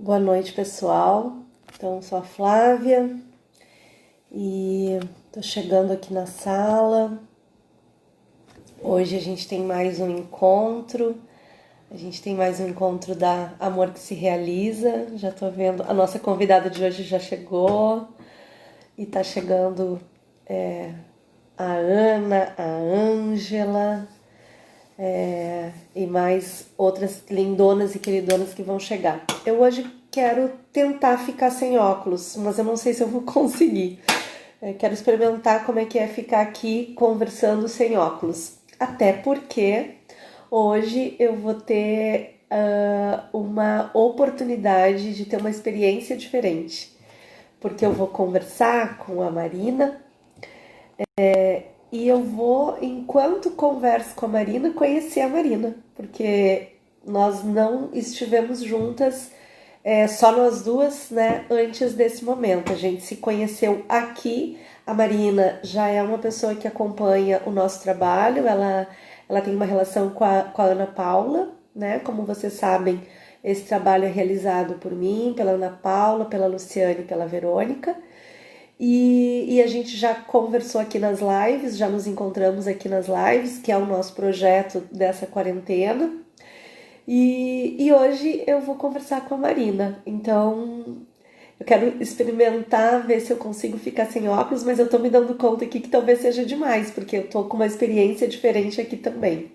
Boa noite, pessoal. Então, sou a Flávia e tô chegando aqui na sala. Hoje a gente tem mais um encontro. A gente tem mais um encontro da Amor que se Realiza. Já tô vendo, a nossa convidada de hoje já chegou e tá chegando a Ana, a Ângela, e mais outras lindonas e queridonas que vão chegar. Eu hoje quero tentar ficar sem óculos, mas eu não sei se eu vou conseguir. Quero experimentar como é que é ficar aqui conversando sem óculos. Até porque hoje eu vou ter uma oportunidade de ter uma experiência diferente. Porque eu vou conversar com a Marina e eu vou, enquanto converso com a Marina, conhecer a Marina, porque nós não estivemos juntas, só nós duas, né, antes desse momento. A gente se conheceu aqui. A Marina já é uma pessoa que acompanha o nosso trabalho, ela tem uma relação com a Ana Paula, né? Como vocês sabem, esse trabalho é realizado por mim, pela Ana Paula, pela Luciane e pela Verônica. E a gente já conversou aqui nas lives, já nos encontramos aqui nas lives, que é o nosso projeto dessa quarentena. E hoje eu vou conversar com a Marina. Então, eu quero experimentar, ver se eu consigo ficar sem óculos, mas eu tô me dando conta aqui que talvez seja demais, porque eu tô com uma experiência diferente aqui também.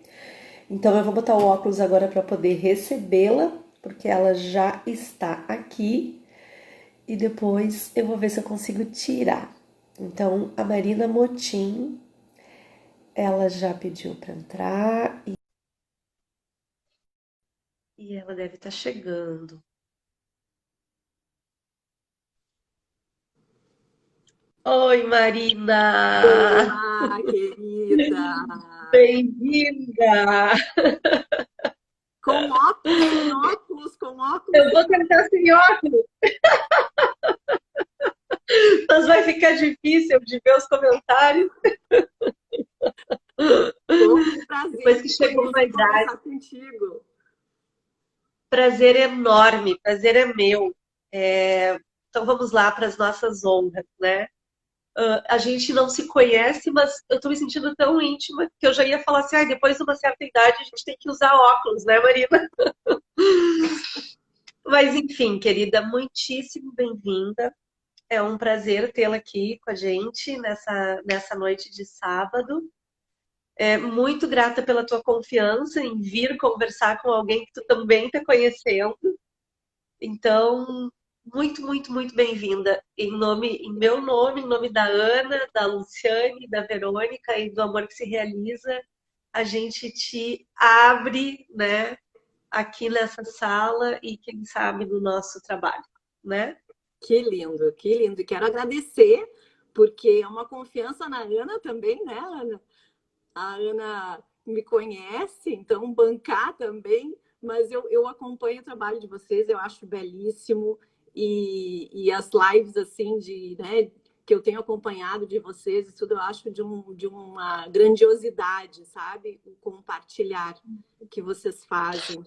Então, eu vou botar o óculos agora para poder recebê-la, porque ela já está aqui e depois eu vou ver se eu consigo tirar. Então, a Marina Motim, ela já pediu para entrar e ela deve estar chegando. Oi, Marina! Olá, querida! Bem-vinda! Com óculos, sem óculos, com óculos, Eu sem vou tentar sem óculos, mas vai ficar difícil de ver os comentários óculos. Um prazer depois que te chegou conhecer uma e idade. conversar contigo. Prazer enorme, prazer é meu. Então vamos lá para as nossas honras, né? A gente não se conhece, mas eu tô me sentindo tão íntima que eu já ia falar assim, depois de uma certa idade a gente tem que usar óculos, né, Marina? Mas enfim, querida, muitíssimo bem-vinda. É um prazer tê-la aqui com a gente nessa noite de sábado. Muito grata pela tua confiança em vir conversar com alguém que tu também está conhecendo. Então, muito, muito, muito bem-vinda. Em meu nome, em nome da Ana, da Luciane, da Verônica e do Amor que se Realiza, a gente te abre, né, aqui nessa sala e quem sabe no nosso trabalho, né? Que lindo, que lindo. E quero agradecer, porque é uma confiança na Ana também, né, Ana? A Ana me conhece, então bancar também, mas eu acompanho o trabalho de vocês, eu acho belíssimo. E as lives, assim, né, que eu tenho acompanhado de vocês, isso tudo eu acho de uma grandiosidade, sabe? O compartilhar que vocês fazem.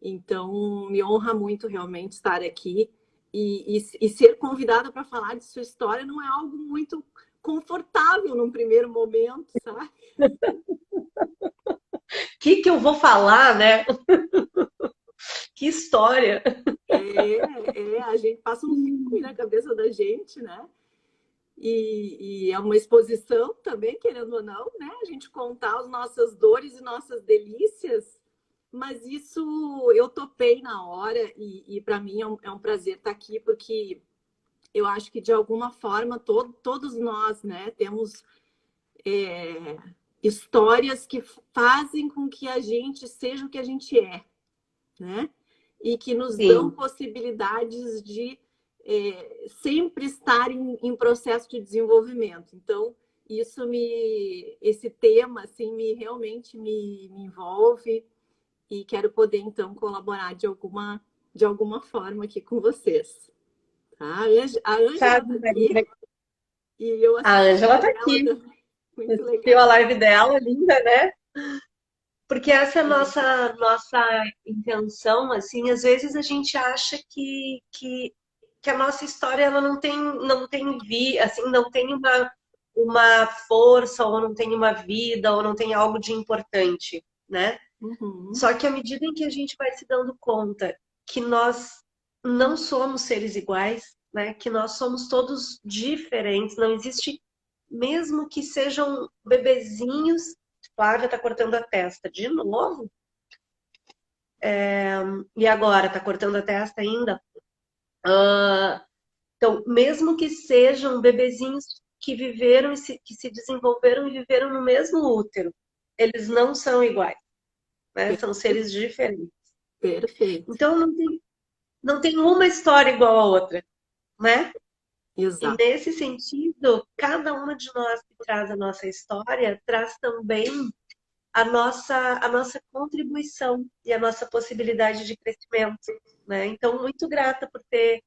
Então, me honra muito realmente estar aqui e ser convidada para falar de sua história não é algo muito confortável num primeiro momento, sabe? Que eu vou falar, né? Que história! A gente passa um filme na cabeça da gente, né? E é uma exposição também, querendo ou não, né? A gente contar as nossas dores e nossas delícias, mas isso eu topei na hora e para mim é um prazer estar aqui, porque eu acho que de alguma forma todos nós, né, temos é, histórias que fazem com que a gente seja o que a gente é, né? E que nos dão Sim, possibilidades de sempre estar em processo de desenvolvimento. Então, esse tema, assim, realmente me envolve e quero poder, então, colaborar de alguma forma aqui com vocês. Tá? A Ângela sabe, está aqui Marina? e eu A assisti a Ângela live tá dela aqui. também. Muito Assistiu a legal. live dela, linda, né? Porque essa é a nossa intenção, assim, às vezes a gente acha que a nossa história ela não tem assim, não tem uma força, ou não tem uma vida, ou não tem algo de importante, né? Uhum. Só que à medida em que a gente vai se dando conta que nós não somos seres iguais, né? Que nós somos todos diferentes, não existe, mesmo que sejam bebezinhos. Flávia tá cortando a testa de novo? E agora, tá cortando a testa ainda? Então, mesmo que sejam bebezinhos que viveram, que se desenvolveram e viveram no mesmo útero, eles não são iguais, né? São seres diferentes. Perfeito. Então, não tem uma história igual à outra, né? E Exato. nesse sentido, cada uma de nós que traz a nossa história traz também a nossa contribuição e a nossa possibilidade de crescimento, né? Então, muito grata por ter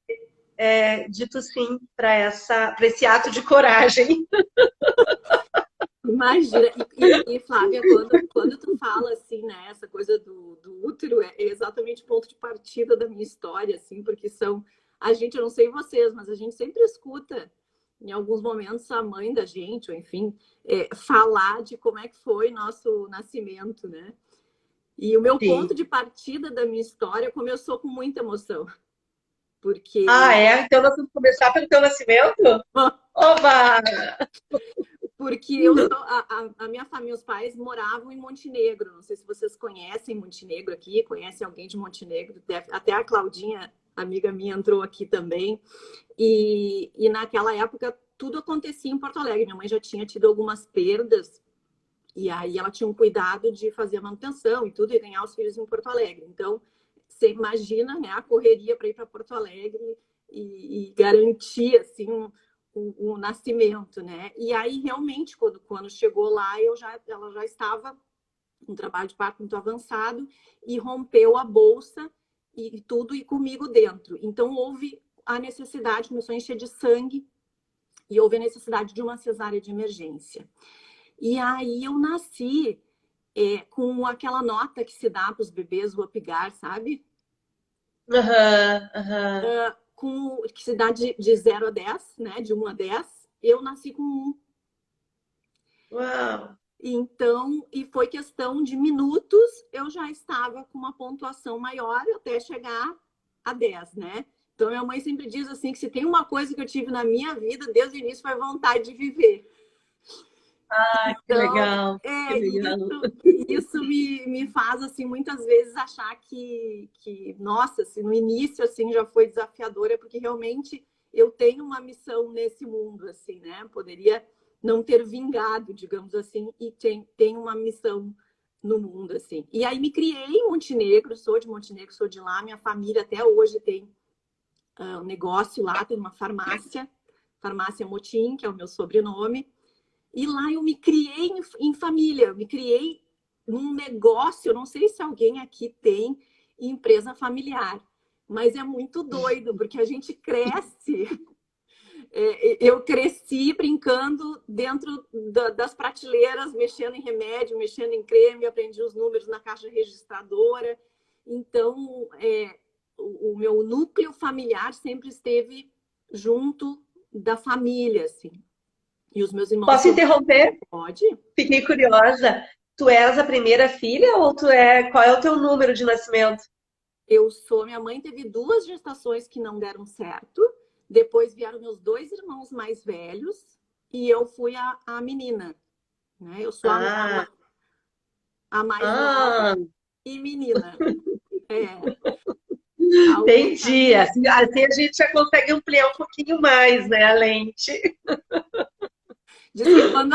dito sim para esse ato de coragem. Imagina, Flávia, quando tu fala assim, né, essa coisa do útero é exatamente o ponto de partida da minha história, assim, porque a gente, eu não sei vocês, mas a gente sempre escuta, em alguns momentos, a mãe da gente, ou enfim, falar de como é que foi nosso nascimento, né? E o meu ponto Sim. de partida da minha história começou com muita emoção, Ah, porque é? Então nós vamos começar pelo teu nascimento? Oba! porque eu sou a minha família, os pais moravam em Montenegro. Não sei se vocês conhecem Montenegro aqui, conhecem alguém de Montenegro. Até a Claudinha, amiga minha, entrou aqui também. E naquela época tudo acontecia em Porto Alegre. Minha mãe já tinha tido algumas perdas e aí ela tinha um cuidado de fazer a manutenção e tudo e ganhar os filhos em Porto Alegre. Então você imagina, né, a correria para ir para Porto Alegre e garantir assim o nascimento, né? E aí, realmente, quando chegou lá, ela já estava um trabalho de parto muito avançado e rompeu a bolsa e tudo e comigo dentro. Então, houve a necessidade, começou a encher de sangue e houve a necessidade de uma cesárea de emergência. E aí eu nasci com aquela nota que se dá para os bebês, o Apgar, sabe? Aham, aham. Que se dá de 0 a 10, né? De 1 a 10. Eu nasci com 1. Uau! Então, e foi questão de minutos, eu já estava com uma pontuação maior até chegar a 10, né? Então, minha mãe sempre diz assim, que se tem uma coisa que eu tive na minha vida, desde o início, foi vontade de viver. Ah, que Então, legal, que legal. isso me faz, assim, muitas vezes achar nossa, assim, no início, assim, já foi desafiadora, porque realmente eu tenho uma missão nesse mundo, assim, né? Poderia não ter vingado, digamos assim, e tem uma missão no mundo, assim. E aí me criei em Montenegro, sou de Montenegro, sou de lá, minha família até hoje tem um negócio lá, tem uma farmácia Motim, que é o meu sobrenome, e lá eu me criei em família, eu me criei num negócio, eu não sei se alguém aqui tem empresa familiar, mas é muito doido, porque a gente cresce. Eu cresci brincando dentro das prateleiras, mexendo em remédio, mexendo em creme, aprendi os números na caixa registradora. Então, o meu núcleo familiar sempre esteve junto da família, assim. E os meus irmãos Posso são... interromper? Pode? Fiquei curiosa. Tu és a primeira filha ou qual é o teu número de nascimento? Minha mãe teve 2 gestações que não deram certo. Depois vieram meus 2 irmãos mais velhos e eu fui a menina, né? Eu sou Ah, a mais nova ah, e menina. A outra, entendi. Assim a gente já consegue ampliar um pouquinho mais, né, a lente. diz que quando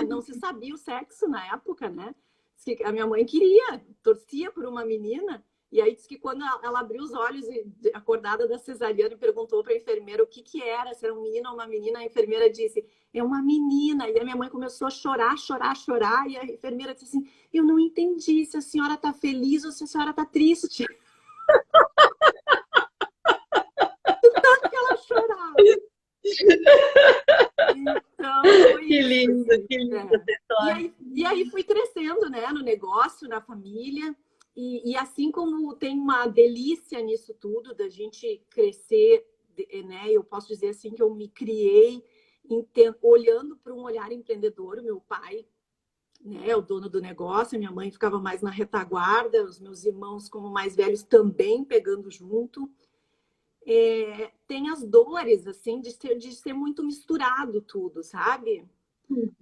não se sabia o sexo na época, né? Diz que a minha mãe queria, torcia por uma menina. E aí diz que quando ela abriu os olhos, acordada da cesariana, e perguntou para a enfermeira o que era, se era um menino ou uma menina, a enfermeira disse, é uma menina. E a minha mãe começou a chorar, chorar, chorar. E a enfermeira disse assim, eu não entendi se a senhora está feliz ou se a senhora está triste. Tanto que ela chorava. Então, foi Que isso, lindo, assim. que linda essa história. E aí fui crescendo, né, no negócio, na família. E assim como tem uma delícia nisso tudo, da gente crescer, né? Eu posso dizer assim que eu me criei olhando para um olhar empreendedor. O meu pai, né, é o dono do negócio, a minha mãe ficava mais na retaguarda, os meus irmãos, como mais velhos, também pegando junto. Tem as dores, assim, de ser muito misturado tudo, sabe? Tudo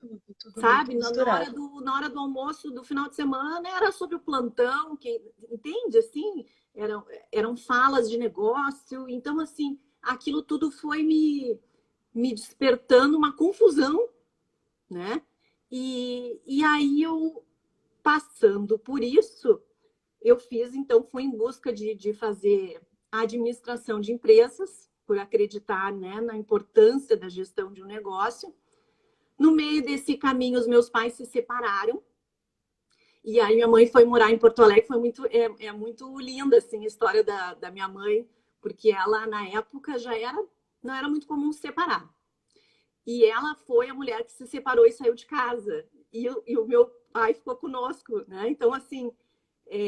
muito Sabe, misturado. na hora do almoço do final de semana era sobre o plantão, entende? Assim, eram falas de negócio. Então, assim, aquilo tudo foi me despertando uma confusão, né? E aí eu, passando por isso, eu fiz, então, fui em busca de fazer administração de empresas, por acreditar, né, na importância da gestão de um negócio. No meio desse caminho, os meus pais se separaram. E aí minha mãe foi morar em Porto Alegre. Foi muito linda assim, a história da minha mãe, porque ela, na época, não era muito comum se separar. E ela foi a mulher que se separou e saiu de casa. E o meu pai ficou conosco, né? Então, assim...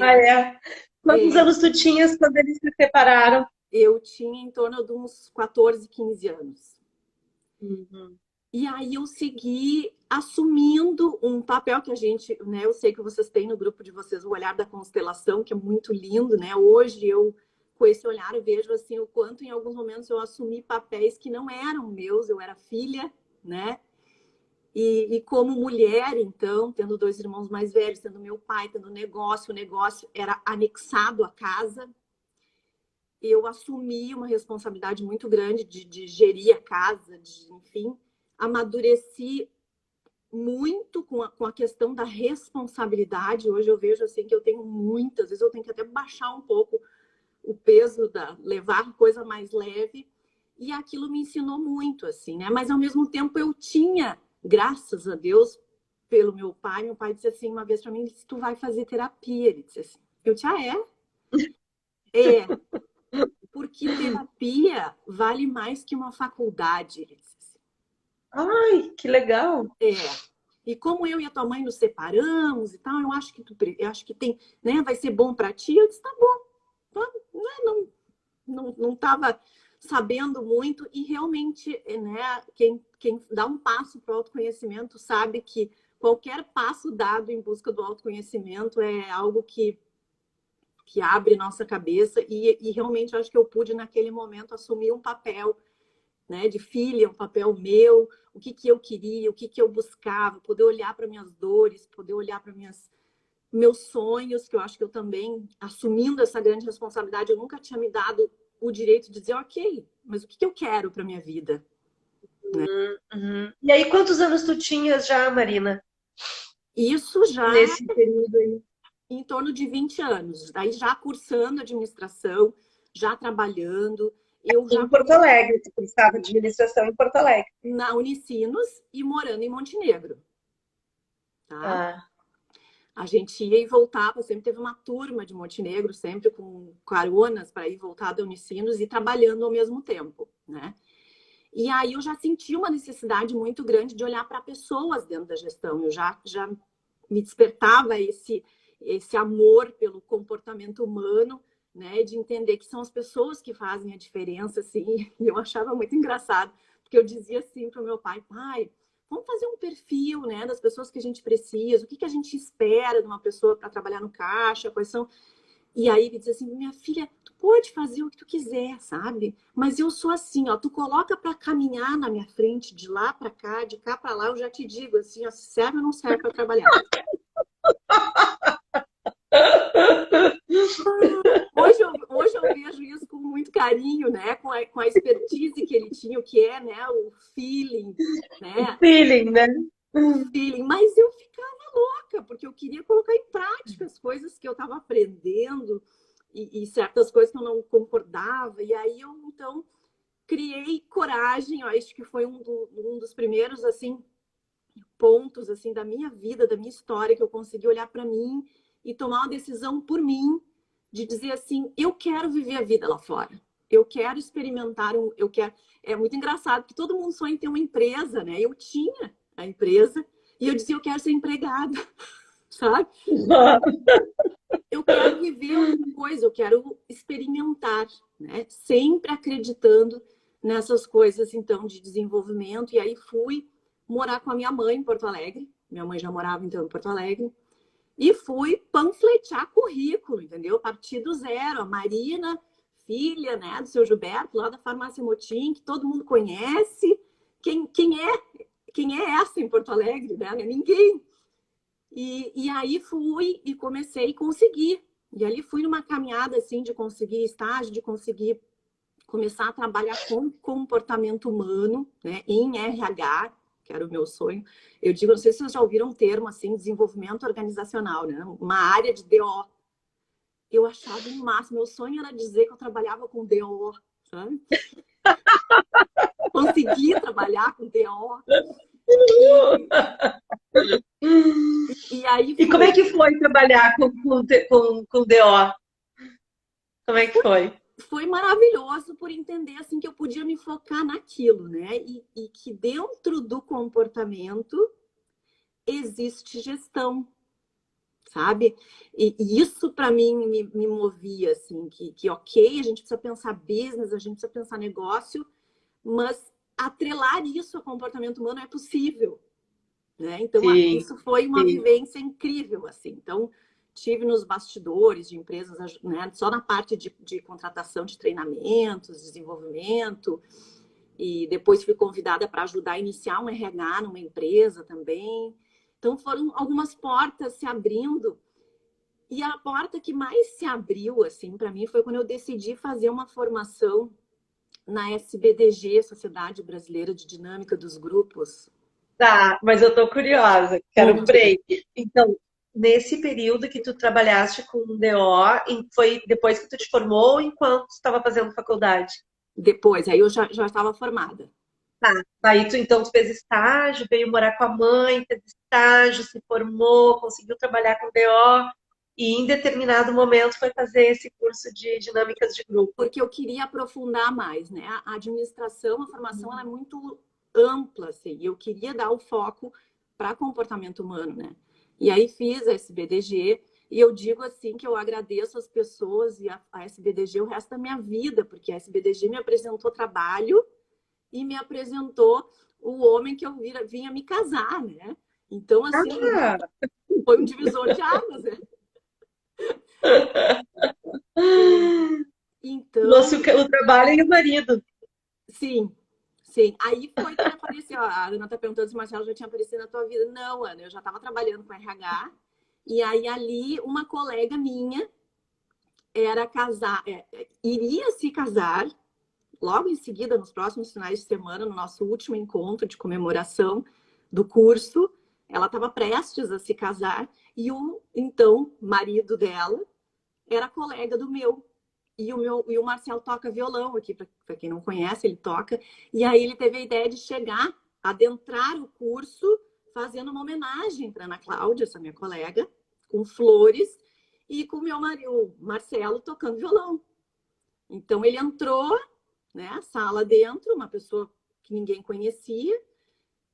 Ah, é? Quantos anos tu tinhas quando eles se separaram? Eu tinha em torno de uns 14, 15 anos. Uhum. E aí eu segui assumindo um papel que a gente, né, eu sei que vocês têm no grupo de vocês o olhar da constelação, que é muito lindo, né? Hoje eu, com esse olhar, eu vejo assim o quanto em alguns momentos eu assumi papéis que não eram meus, eu era filha, né? E como mulher, então, tendo 2 irmãos mais velhos, tendo meu pai, tendo o negócio era anexado à casa. Eu assumi uma responsabilidade muito grande de gerir a casa, enfim, amadureci muito com a questão da responsabilidade. Hoje eu vejo assim que eu tenho muitas vezes eu tenho que até baixar um pouco o peso levar coisa mais leve, e aquilo me ensinou muito assim, né? Mas ao mesmo tempo eu tinha, graças a Deus, pelo meu pai disse assim uma vez para mim, disse, tu vai fazer terapia, ele disse assim. Eu disse, é, porque terapia vale mais que uma faculdade, ele disse assim. Ai, que legal! E como eu e a tua mãe nos separamos e tal, eu acho que tem, né, vai ser bom para ti. Eu disse, tá bom. Não estava sabendo muito e realmente, né, quem dá um passo para o autoconhecimento sabe que qualquer passo dado em busca do autoconhecimento é algo que abre nossa cabeça e realmente eu acho que eu pude naquele momento assumir um papel, né, de filha, um papel meu, o que eu queria, o que eu buscava, poder olhar para minhas dores, poder olhar para meus sonhos, que eu acho que eu também, assumindo essa grande responsabilidade, eu nunca tinha me dado o direito de dizer, ok, mas o que eu quero para minha vida? Né? Uhum. E aí, quantos anos tu tinhas já, Marina? Isso já nesse período aí? Em torno de 20 anos, daí já cursando administração, já trabalhando, eu já Em Porto Alegre, tu cursava administração em Porto Alegre. na Unicinos e morando em Montenegro. Tá? Ah. A gente ia e voltava, sempre teve uma turma de Montenegro, sempre com caronas para ir e voltar da Unicinos e trabalhando ao mesmo tempo, né? E aí eu já senti uma necessidade muito grande de olhar para pessoas dentro da gestão. Eu já me despertava esse amor pelo comportamento humano, né? De entender que são as pessoas que fazem a diferença, assim. E eu achava muito engraçado, porque eu dizia assim para o meu pai, vamos fazer um perfil, né, das pessoas que a gente precisa, o que a gente espera de uma pessoa para trabalhar no caixa, quais são... E aí ele diz assim, minha filha, tu pode fazer o que tu quiser, sabe? Mas eu sou assim, ó, tu coloca para caminhar na minha frente, de lá para cá, de cá para lá, eu já te digo assim, ó, serve ou não serve para trabalhar. Hoje eu vejo isso com muito carinho, né? Com a expertise que ele tinha, o que é, né? O feeling, né? O feeling, né? O feeling. Mas eu ficava louca, porque eu queria colocar em prática as coisas que eu estava aprendendo e certas coisas que eu não concordava. E aí eu, então, criei coragem. Eu acho que foi um dos primeiros, assim, pontos, assim, da minha vida, da minha história, que eu consegui olhar para mim e tomar uma decisão por mim, de dizer assim, eu quero viver a vida lá fora. Eu quero experimentar, eu quero... É muito engraçado, porque todo mundo sonha em ter uma empresa, né? Eu tinha a empresa e eu dizia, eu quero ser empregada. sabe? Eu quero viver alguma coisa, eu quero experimentar, né? Sempre acreditando nessas coisas, então, de desenvolvimento. E aí fui morar com a minha mãe em Porto Alegre. Minha mãe já morava, então, em Porto Alegre. E fui panfletear currículo, entendeu? A partir do zero. A Marina, filha, né, do seu Gilberto, lá da Farmácia Motim, que todo mundo conhece. Quem é essa em Porto Alegre, né? Ninguém. E aí fui e comecei e consegui. E ali fui numa caminhada assim de conseguir estágio, de conseguir começar a trabalhar com comportamento humano, né, em RH, que era o meu sonho. Eu digo, não sei se vocês já ouviram um termo assim, desenvolvimento organizacional, né? Uma área de DO. Eu achava o máximo, meu sonho era dizer que eu trabalhava com DO, sabe? Consegui trabalhar com DO. E aí E como é que foi trabalhar com DO? Como é que foi? Foi maravilhoso por entender assim que eu podia me focar naquilo, né? E que dentro do comportamento existe gestão, sabe? E isso para mim me movia assim, que ok, a gente precisa pensar business, a gente precisa pensar negócio, mas atrelar isso ao comportamento humano é possível, né? Então Sim, isso foi uma sim. vivência incrível, assim. Então tive nos bastidores de empresas, né? Só na parte de contratação de treinamentos, desenvolvimento, e depois fui convidada para ajudar a iniciar um RH numa empresa também. Então foram algumas portas se abrindo. E a porta que mais se abriu, assim, para mim, foi quando eu decidi fazer uma formação na SBDG, Sociedade Brasileira de Dinâmica dos Grupos. Tá, mas eu tô curiosa, quero um Conte. break. Então, nesse período que tu trabalhaste com o DO, foi depois que tu te formou ou enquanto tu estava fazendo faculdade? Depois, aí eu já estava formada. Tá. Aí tu então tu fez estágio, veio morar com a mãe, fez estágio, se formou, conseguiu trabalhar com DO e em determinado momento foi fazer esse curso de dinâmicas de grupo. Porque eu queria aprofundar mais, né? A administração, a formação, ela é muito ampla, assim, e eu queria dar o foco para comportamento humano, né? E aí fiz a SBDG, e eu digo assim que eu agradeço as pessoas e a SBDG o resto da minha vida, porque a SBDG me apresentou trabalho e me apresentou o homem que eu vinha me casar, né? Então, assim, Ah, foi um divisor de águas, né? trouxe Então, o trabalho e o marido. sim, sim. Aí foi que apareceu. A Ana está perguntando se o Marcelo já tinha aparecido na tua vida. Não, Ana, eu já estava trabalhando com RH. E aí ali uma colega minha era casar, iria se casar logo em seguida, nos próximos finais de semana, no nosso último encontro de comemoração do curso. Ela estava prestes a se casar e o então marido dela era colega do meu. E o Marcelo toca violão aqui, para quem não conhece, ele toca. E aí ele teve a ideia de chegar, adentrar o curso, fazendo uma homenagem para Ana Cláudia, essa minha colega, com flores, e com o meu marido, o Marcelo, tocando violão. Então ele entrou, né, sala dentro, uma pessoa que ninguém conhecia,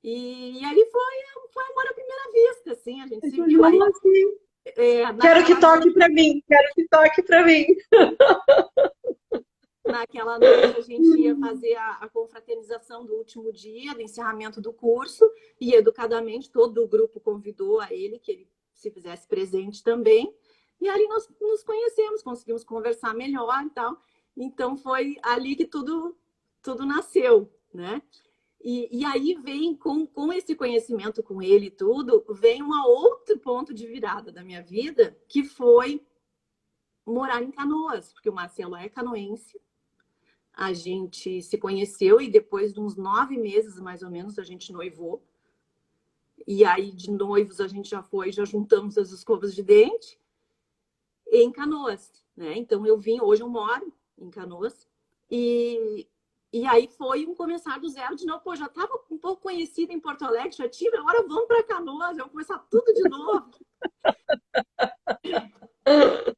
e ali foi amor à primeira vista, assim, a gente se viu aí. Quero que Naquela toque para mim, quero que toque para mim. Naquela noite a gente ia fazer a confraternização do último dia, do encerramento do curso, e educadamente todo o grupo convidou a ele que ele se fizesse presente também. E ali nós nos conhecemos, conseguimos conversar melhor e tal. Então foi ali que tudo nasceu, né? E aí vem, com esse conhecimento com ele e tudo, vem um outro ponto de virada da minha vida, que foi morar em Canoas, porque o Marcelo é canoense. A gente se conheceu e depois de uns 9 meses, mais ou menos, a gente noivou. E aí, de noivos, a gente já juntamos as escovas de dente em Canoas, né? Então, hoje eu moro em Canoas. E aí foi um começar do zero de novo. Pô, já estava um pouco conhecida em Porto Alegre, já tive, agora vamos para Canoas, vamos começar tudo de novo.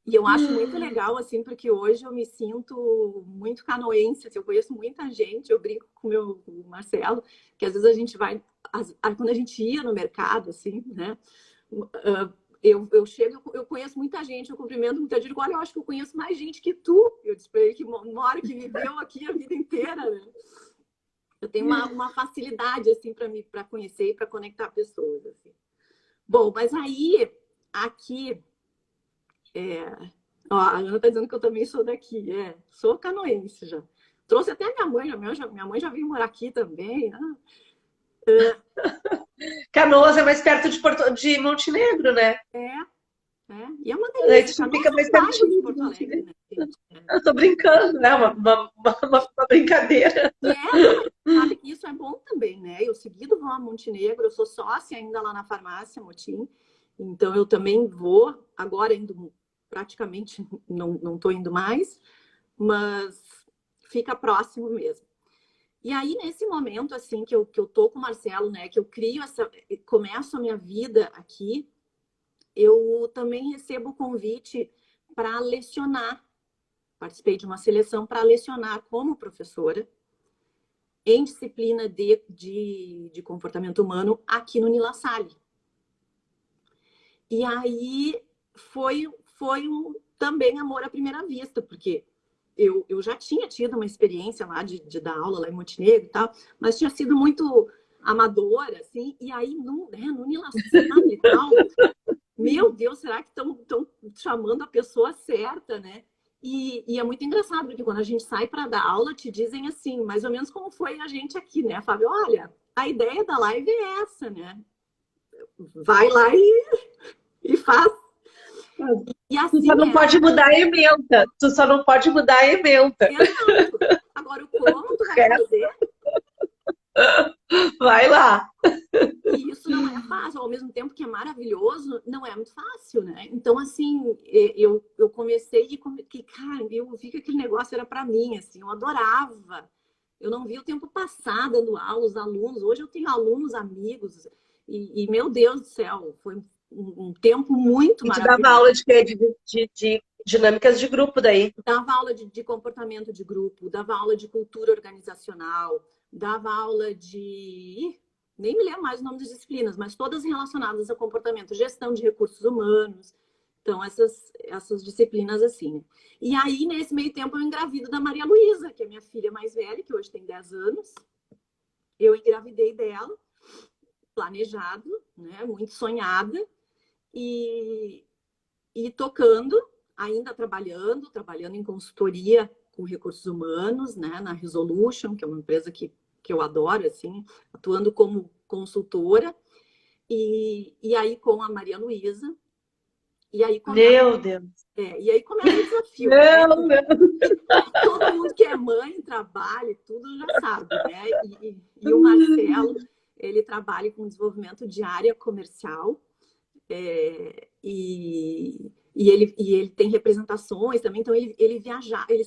E eu acho muito legal, assim, porque hoje eu me sinto muito canoense, assim, eu conheço muita gente, eu brinco com o Marcelo, que às vezes a gente vai, quando a gente ia no mercado, assim, né, eu chego, eu conheço muita gente, eu cumprimento muita gente, digo, olha, eu acho que eu conheço mais gente que tu. Eu disse para ele que mora, que viveu aqui a vida inteira, né? Eu tenho uma facilidade, assim, para conhecer e para conectar pessoas, assim. Bom, mas aí, aqui, ó, a Ana tá dizendo que eu também sou daqui, sou canoense já. Trouxe até minha mãe já veio morar aqui também, né? Canoas é mais perto de Montenegro, né? E é uma Aí delícia, tu Canoas fica é mais um bairro de pertinho de Porto Alegre, Montenegro. né, gente? Eu tô brincando, né? Uma brincadeira. Não, mas sabe que isso é bom também, né? Eu seguido vou a Montenegro, eu sou sócia ainda lá na farmácia Motim, então eu também vou, agora indo praticamente, não tô indo mais, mas fica próximo mesmo. E aí, nesse momento, assim, que eu tô com o Marcelo, né, que eu começo a minha vida aqui, eu também recebo o convite para lecionar. Participei de uma seleção para lecionar como professora em disciplina de comportamento humano aqui no Nila Salle. E aí foi também amor à primeira vista, porque eu já tinha tido uma experiência lá de dar aula lá em Montenegro e tal, mas tinha sido muito amadora, assim, e aí no Nila Salle e tal, meu Deus, será que estão chamando a pessoa certa, né? E é muito engraçado, porque quando a gente sai para dar aula, te dizem assim, mais ou menos como foi a gente aqui, né, Fábio? Olha, a ideia da live é essa, né? Vai lá e faz. E Tu só assim não pode era. mudar a ementa. Tu só não pode mudar a ementa. Exato. Agora, o como tu vai fazer? Vai lá. E isso não é fácil, ao mesmo tempo que é maravilhoso, não é muito fácil, né? Então, assim, eu comecei e, cara, eu vi que aquele negócio era para mim, assim, eu adorava. Eu não vi o tempo passar dando aula, os alunos. Hoje eu tenho alunos, amigos, e meu Deus do céu, foi um tempo muito E tu dava maravilhoso. aula de quê? De dinâmicas de grupo daí. Dava aula de comportamento de grupo, dava aula de cultura organizacional, dava aula de. Nem me lembro mais o nome das disciplinas, mas todas relacionadas a comportamento, gestão de recursos humanos. Então, essas disciplinas assim. Né? E aí, nesse meio tempo, eu engravido da Maria Luísa, que é minha filha mais velha, que hoje tem 10 anos. Eu engravidei dela, planejado, né? Muito sonhada. E tocando, ainda trabalhando em consultoria com recursos humanos, né, na Resolution, que é uma empresa que eu adoro, assim, atuando como consultora, e aí com a Maria Luísa, e aí começa, Meu Deus. e aí começa o desafio, né? Não, não. Todo mundo que é mãe, trabalha e tudo já sabe, né? E o Marcelo, ele trabalha com desenvolvimento de área comercial, e ele tem representações também, então ele viajava, ele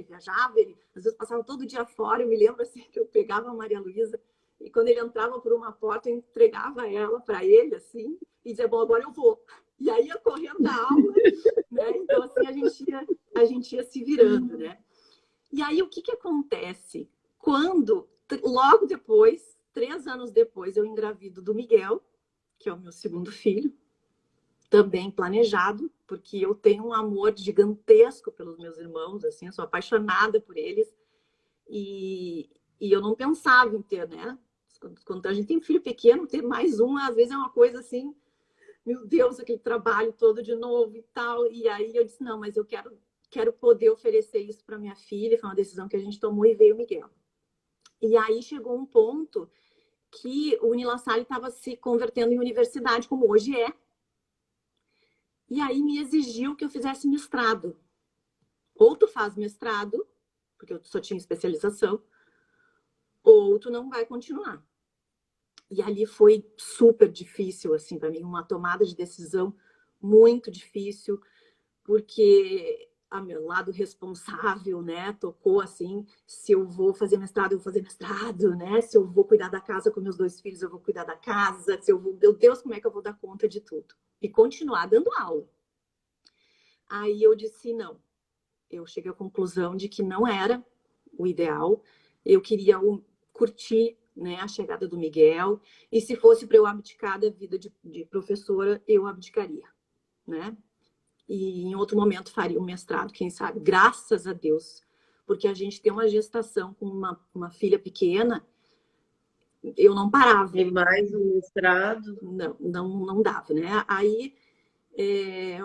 viajava, ele às vezes passava todo dia fora. Eu me lembro assim que eu pegava a Maria Luísa e quando ele entrava por uma porta, eu entregava ela para ele assim e dizia, bom, agora eu vou. E aí ia correndo da aula, né? Então assim a gente ia se virando, né? E aí o que acontece? Quando logo depois, 3 anos depois, eu engravido do Miguel, que é o meu segundo filho, também planejado, porque eu tenho um amor gigantesco pelos meus irmãos, assim, eu sou apaixonada por eles, e eu não pensava em ter, né? Quando a gente tem filho pequeno, ter mais um, às vezes é uma coisa assim, meu Deus, aquele trabalho todo de novo e tal, e aí eu disse, não, mas eu quero poder oferecer isso para minha filha. Foi uma decisão que a gente tomou e veio o Miguel. E aí chegou um ponto que o Nila Salle estava se convertendo em universidade, como hoje é. E aí me exigiu que eu fizesse mestrado. Ou tu faz mestrado, porque eu só tinha especialização, ou tu não vai continuar. E ali foi super difícil, assim, para mim, uma tomada de decisão muito difícil, porque a meu lado responsável, né, tocou assim, se eu vou fazer mestrado, eu vou fazer mestrado, né, se eu vou cuidar da casa com meus 2 filhos, eu vou cuidar da casa, se eu vou, meu Deus, como é que eu vou dar conta de tudo? E continuar dando aula. Aí eu disse, não, eu cheguei à conclusão de que não era o ideal, eu queria curtir, né, a chegada do Miguel, e se fosse para eu abdicar da vida de professora, eu abdicaria. né? E em outro momento faria um mestrado, quem sabe? Graças a Deus. Porque a gente tem uma gestação com uma filha pequena, eu não parava. E mais um mestrado. Não dava, né? Aí,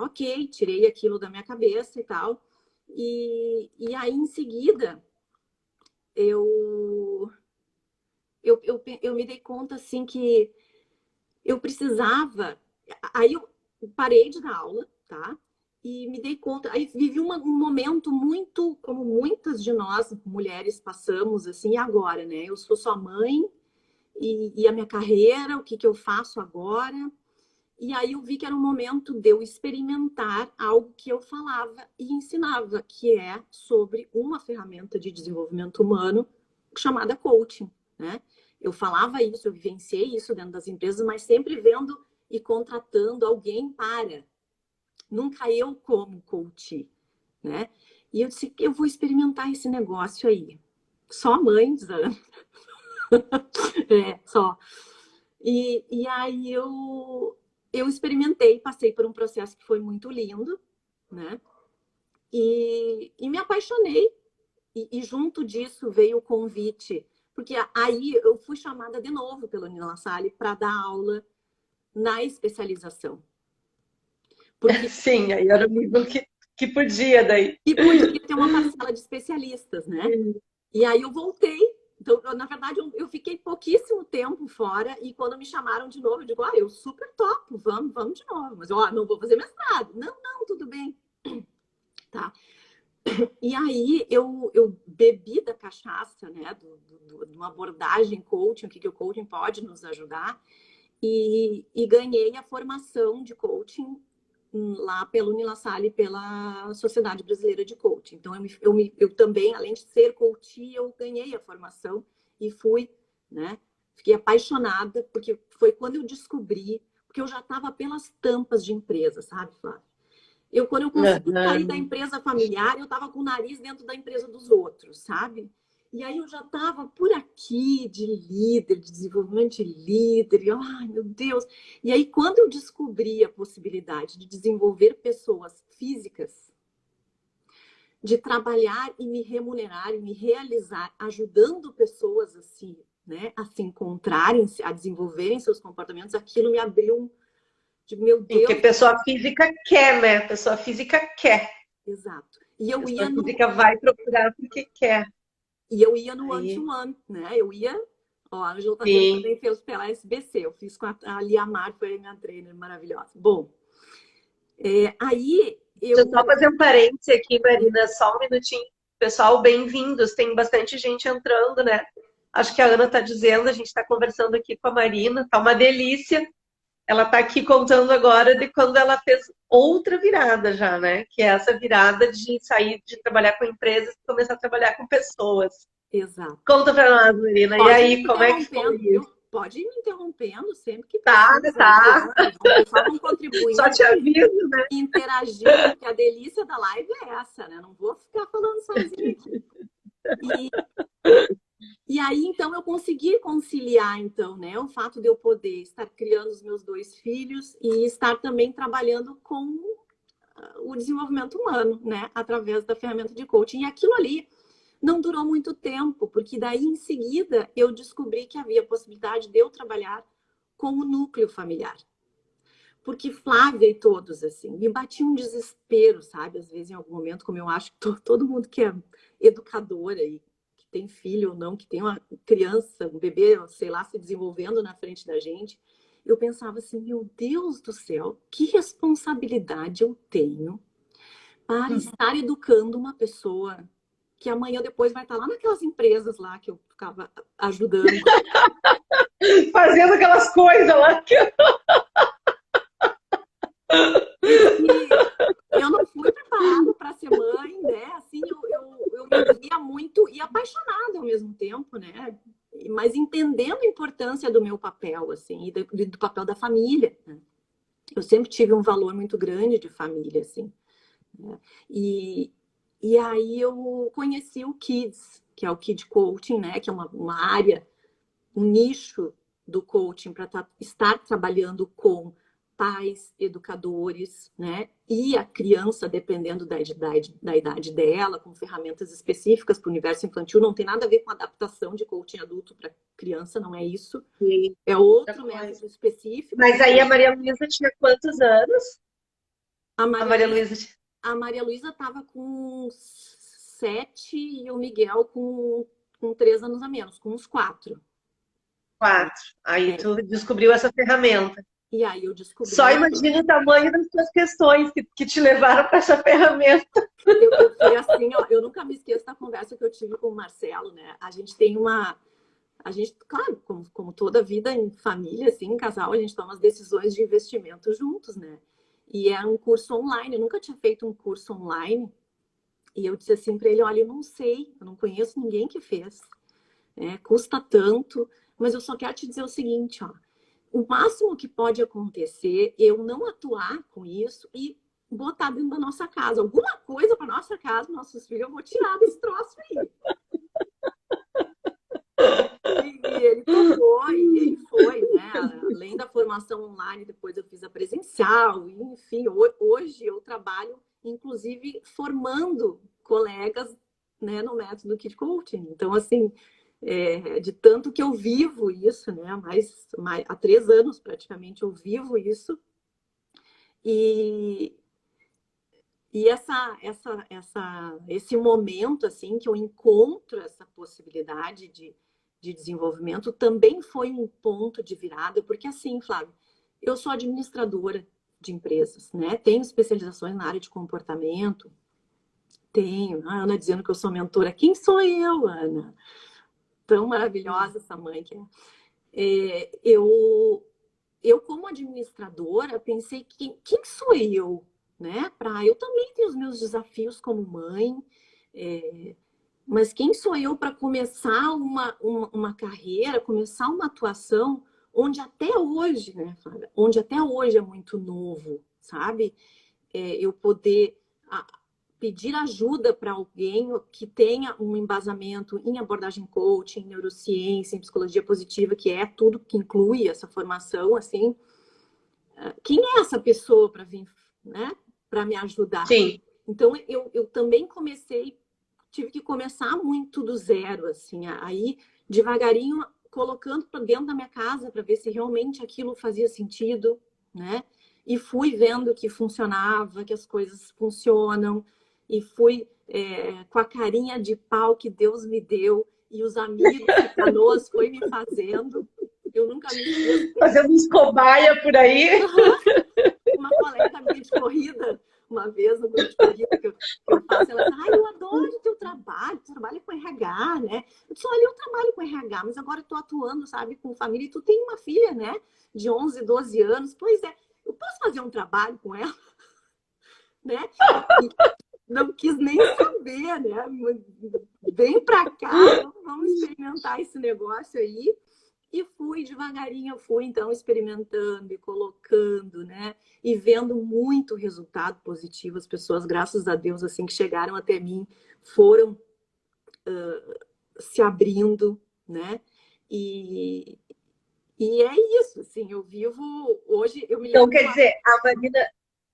ok, tirei aquilo da minha cabeça e tal. E aí, em seguida, eu me dei conta, assim, que eu precisava... Aí eu parei de dar aula, tá? E me dei conta, aí vivi um momento muito, como muitas de nós, mulheres, passamos, assim, agora, né? Eu sou só mãe, e a minha carreira, o que eu faço agora. E aí eu vi que era um momento de eu experimentar algo que eu falava e ensinava, que é sobre uma ferramenta de desenvolvimento humano chamada coaching, né? Eu falava isso, eu vivenciei isso dentro das empresas, mas sempre vendo e contratando alguém para. Nunca eu como coach, né? E eu disse, eu vou experimentar esse negócio aí. Só mãe, Zana. Só. E aí eu experimentei, passei por um processo que foi muito lindo, né? E me apaixonei. E junto disso veio o convite, porque aí eu fui chamada de novo pela Nina La Salle para dar aula na especialização. Porque... Sim, aí era o nível que podia daí. E podia ter uma parcela de especialistas, né? E aí eu voltei. Então, na verdade, eu fiquei pouquíssimo tempo fora e quando me chamaram de novo, eu digo, eu super topo, vamos de novo. Mas eu não vou fazer mestrado. Não, tudo bem. Tá. E aí eu bebi da cachaça, né, de uma abordagem coaching, o que o coaching pode nos ajudar, e ganhei a formação de coaching lá pelo Nila Salle, pela Sociedade Brasileira de Coaching. Então, eu também, além de ser coach, eu ganhei a formação e fui, né? Fiquei apaixonada, porque foi quando eu descobri, porque eu já estava pelas tampas de empresa, sabe, Flávia? Quando eu consegui sair da empresa familiar, eu estava com o nariz dentro da empresa dos outros, sabe? E aí eu já estava por aqui de líder, de desenvolvimento de líder, e ai meu Deus! E aí quando eu descobri a possibilidade de desenvolver pessoas físicas, de trabalhar e me remunerar e me realizar, ajudando pessoas assim, né, a se encontrarem, a desenvolverem seus comportamentos, aquilo me abriu meu Deus. Porque pessoa física quer, né? Pessoa física quer. Exato. E eu pessoa física vai procurar porque quer. E eu ia no one-to-one, né? Eu ia... Ó, a Ângela também fez pela SBC. Eu fiz com a Liamar, foi a minha trainer maravilhosa. Bom, aí eu... Deixa eu só fazer um parêntese aqui, Marina, só um minutinho. Pessoal, bem-vindos. Tem bastante gente entrando, né? Acho que a Ana está dizendo, a gente está conversando aqui com a Marina, tá uma delícia. Ela está aqui contando agora de quando ela fez outra virada já, né? Que é essa virada de sair de trabalhar com empresas e começar a trabalhar com pessoas. Exato. Conta para nós, Marina. E aí, como é que foi isso? Pode ir me interrompendo sempre que precisa. Tá. Só vão contribuir. Só te aviso, né? Interagir, porque a delícia da live é essa, né? Não vou ficar falando sozinha aqui. E aí, então, eu consegui conciliar, então, né, o fato de eu poder estar criando os meus 2 filhos e estar também trabalhando com o desenvolvimento humano, né, através da ferramenta de coaching. E aquilo ali não durou muito tempo, porque daí, em seguida, eu descobri que havia a possibilidade de eu trabalhar com o núcleo familiar. Porque Flávia e todos, assim, me batia um desespero, sabe? Às vezes, em algum momento, como eu acho que todo mundo que é educadora e tem filho ou não, que tem uma criança, um bebê, sei lá, se desenvolvendo na frente da gente, eu pensava assim, meu Deus do céu, que responsabilidade eu tenho para estar educando uma pessoa que amanhã depois vai estar lá naquelas empresas lá que eu ficava ajudando. Fazendo aquelas coisas lá que... E eu não fui preparada para ser mãe, né? Assim, eu me via muito e apaixonada ao mesmo tempo, né? Mas entendendo a importância do meu papel, assim, e do papel da família, né? Eu sempre tive um valor muito grande de família, assim, né? E aí eu conheci o Kids, que é o Kid Coaching, né? Que é uma área, um nicho do coaching para estar trabalhando com pais, educadores, né? E a criança, dependendo da idade dela, com ferramentas específicas para o universo infantil, não tem nada a ver com adaptação de coaching adulto para criança, não é isso. Sim, é outro método específico. Mas aí a Maria Luísa tinha quantos anos? A A Maria Luísa a Maria Luísa estava com 7 e o Miguel com 3 anos a menos, com uns 4. 4. Aí tu descobriu essa ferramenta. E aí eu descobri. Só imagina o tamanho das tuas questões que te levaram para essa ferramenta. Foi assim, ó, eu nunca me esqueço da conversa que eu tive com o Marcelo, né? A gente tem claro, como toda vida em família, assim, em casal, a gente toma as decisões de investimento juntos, né? E é um curso online, eu nunca tinha feito um curso online. E eu disse assim para ele, olha, eu não sei, eu não conheço ninguém que fez, né? Custa tanto, mas eu só quero te dizer o seguinte, ó, o máximo que pode acontecer é eu não atuar com isso e botar dentro da nossa casa. Alguma coisa para nossa casa, nossos filhos, eu vou tirar desse troço aí. E ele topou, e ele foi, né? Além da formação online, depois eu fiz a presencial, e, enfim, hoje eu trabalho, inclusive, formando colegas, né, no método Kid Coaching. Então, assim, de tanto que eu vivo isso, né? Há 3 anos, praticamente, eu vivo isso. E esse momento, assim, que eu encontro essa possibilidade de desenvolvimento também foi um ponto de virada, porque assim, Flávio, eu sou administradora de empresas, né? Tenho especializações na área de comportamento, tenho. A Ana dizendo que eu sou mentora. Quem sou eu, Ana? Tão maravilhosa essa mãe que é. Eu, como administradora, pensei que quem sou eu, né? Eu também tenho os meus desafios como mãe, mas quem sou eu para começar uma carreira, começar uma atuação onde até hoje, né, Flávia? Onde até hoje é muito novo, sabe? Eu poder pedir ajuda para alguém que tenha um embasamento em abordagem coaching, em neurociência, em psicologia positiva, que é tudo que inclui essa formação, assim. Quem é essa pessoa para vir, né, para me ajudar? Sim. Então, eu também tive que começar muito do zero, assim, aí devagarinho colocando para dentro da minha casa para ver se realmente aquilo fazia sentido, né? E fui vendo que funcionava, que as coisas funcionam, e fui com a carinha de pau que Deus me deu e os amigos que Canoas foi me fazendo. Eu nunca me esqueço. Fazendo uns cobaia por aí. Uma colega minha de corrida, uma vez no grupo de corrida que eu faço, ela disse, eu adoro o teu trabalho, tu trabalha com RH, né? Eu disse, olha, eu trabalho com RH, mas agora eu tô atuando, sabe, com família, e tu tem uma filha, né, de 11, 12 anos, pois é, eu posso fazer um trabalho com ela? Né? E não quis nem saber, né? Vem pra cá, vamos experimentar esse negócio aí. E fui devagarinho, fui então experimentando e colocando, né? E vendo muito resultado positivo. As pessoas, graças a Deus, assim, que chegaram até mim, foram se abrindo, né? E é isso, assim, eu vivo hoje, eu me Então, quer dizer,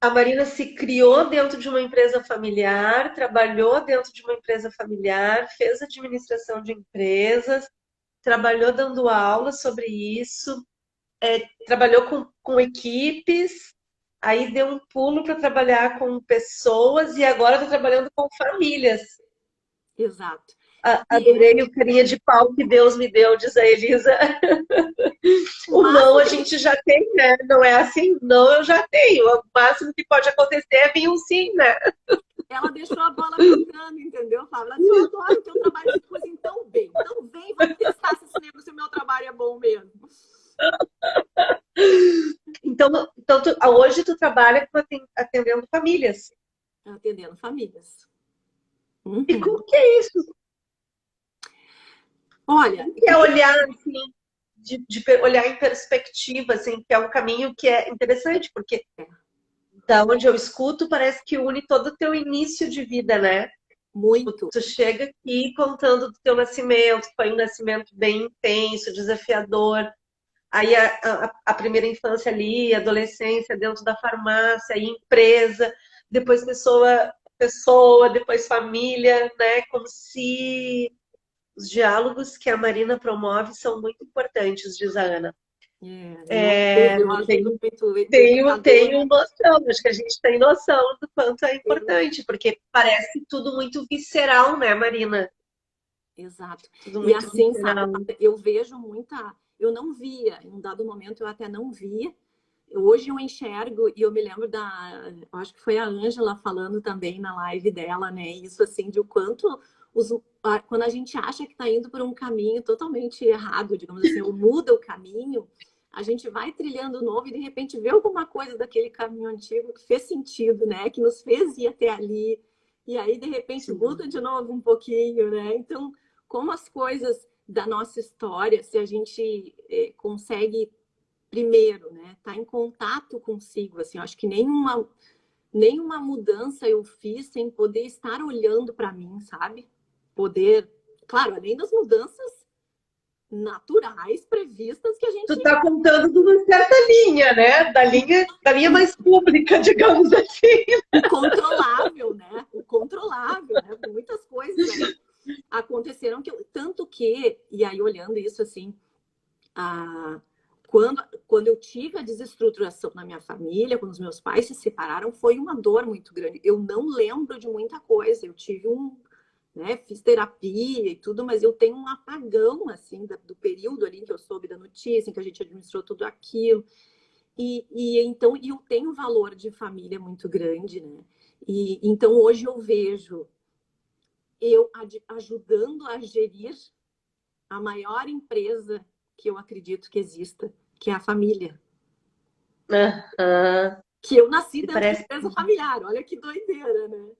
a Marina se criou dentro de uma empresa familiar, trabalhou dentro de uma empresa familiar, fez administração de empresas, trabalhou dando aula sobre isso, trabalhou com equipes, aí deu um pulo para trabalhar com pessoas e agora está trabalhando com famílias. Exato. Adorei o carinha de pau que Deus me deu, diz a Elisa. O não a gente já tem, né? Não é assim? Não, eu já tenho. O máximo que pode acontecer é vir um sim, né? Ela deixou a bola brincando, entendeu, Flávia? Ela disse, eu adoro o teu trabalho de coisa, então vem. Então vem, vamos testar se o meu trabalho é bom mesmo. Então hoje tu trabalha atendendo famílias. Atendendo famílias. E como que é isso? Olha, que é olhar assim, de olhar em perspectiva, assim, que é um caminho que é interessante, porque da onde eu escuto parece que une todo o teu início de vida, né? Muito. Tu chega aqui contando do teu nascimento, foi um nascimento bem intenso, desafiador. aí a primeira infância ali, adolescência dentro da farmácia, aí empresa, depois pessoa, depois família, né? Como se os diálogos que a Marina promove são muito importantes, diz a Ana. Eu ajudo Tenho, muito tenho educadora. noção, acho que a gente tem noção do quanto é importante, porque parece tudo muito visceral, né, Marina? Exato. Tudo E muito assim, sabe, visceral. eu vejo muita. Eu não via, em um dado momento eu até não via. Hoje eu enxergo, e eu me lembro eu acho que foi a Ângela falando também na live dela, né? Isso assim, de o quanto quando a gente acha que está indo por um caminho totalmente errado, digamos assim, ou muda o caminho, a gente vai trilhando novo e de repente vê alguma coisa daquele caminho antigo que fez sentido, né? Que nos fez ir até ali. E aí, de repente, Sim. muda de novo um pouquinho, né? Então, como as coisas da nossa história, se a gente consegue primeiro, né, tá em contato consigo, assim, eu acho que nenhuma mudança eu fiz sem poder estar olhando para mim, sabe? Poder, claro, além das mudanças naturais previstas que a Tu gente tá contando de uma certa linha, né? Da linha mais pública, digamos assim. o controlável, né? O controlável, né? Muitas coisas aí aconteceram tanto que, e aí olhando isso assim, a, quando eu tive a desestruturação na minha família, quando os meus pais se separaram, foi uma dor muito grande. Eu não lembro de muita coisa. Eu tive né, fiz terapia e tudo, mas eu tenho um apagão, assim, do período ali em que eu soube da notícia, em que a gente administrou tudo aquilo. Então, eu tenho um valor de família muito grande, né? Então, hoje eu vejo eu ajudando a gerir a maior empresa que eu acredito que exista, que é a família. Que eu nasci E dentro de parece empresa familiar. Olha que doideira, né?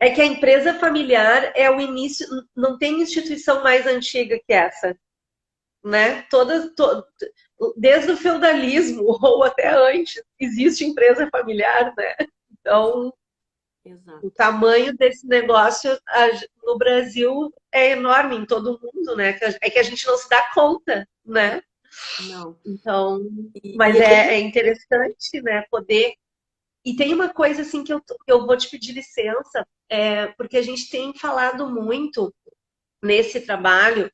é que a empresa familiar é o início, não tem instituição mais antiga que essa, né? Desde o feudalismo ou até antes existe empresa familiar, né? Então, Exato. o tamanho desse negócio no Brasil é enorme em todo mundo, né? É que a gente não se dá conta, né? Não. Então, mas é interessante, né? Poder. E tem uma coisa assim que eu vou te pedir licença, porque a gente tem falado muito nesse trabalho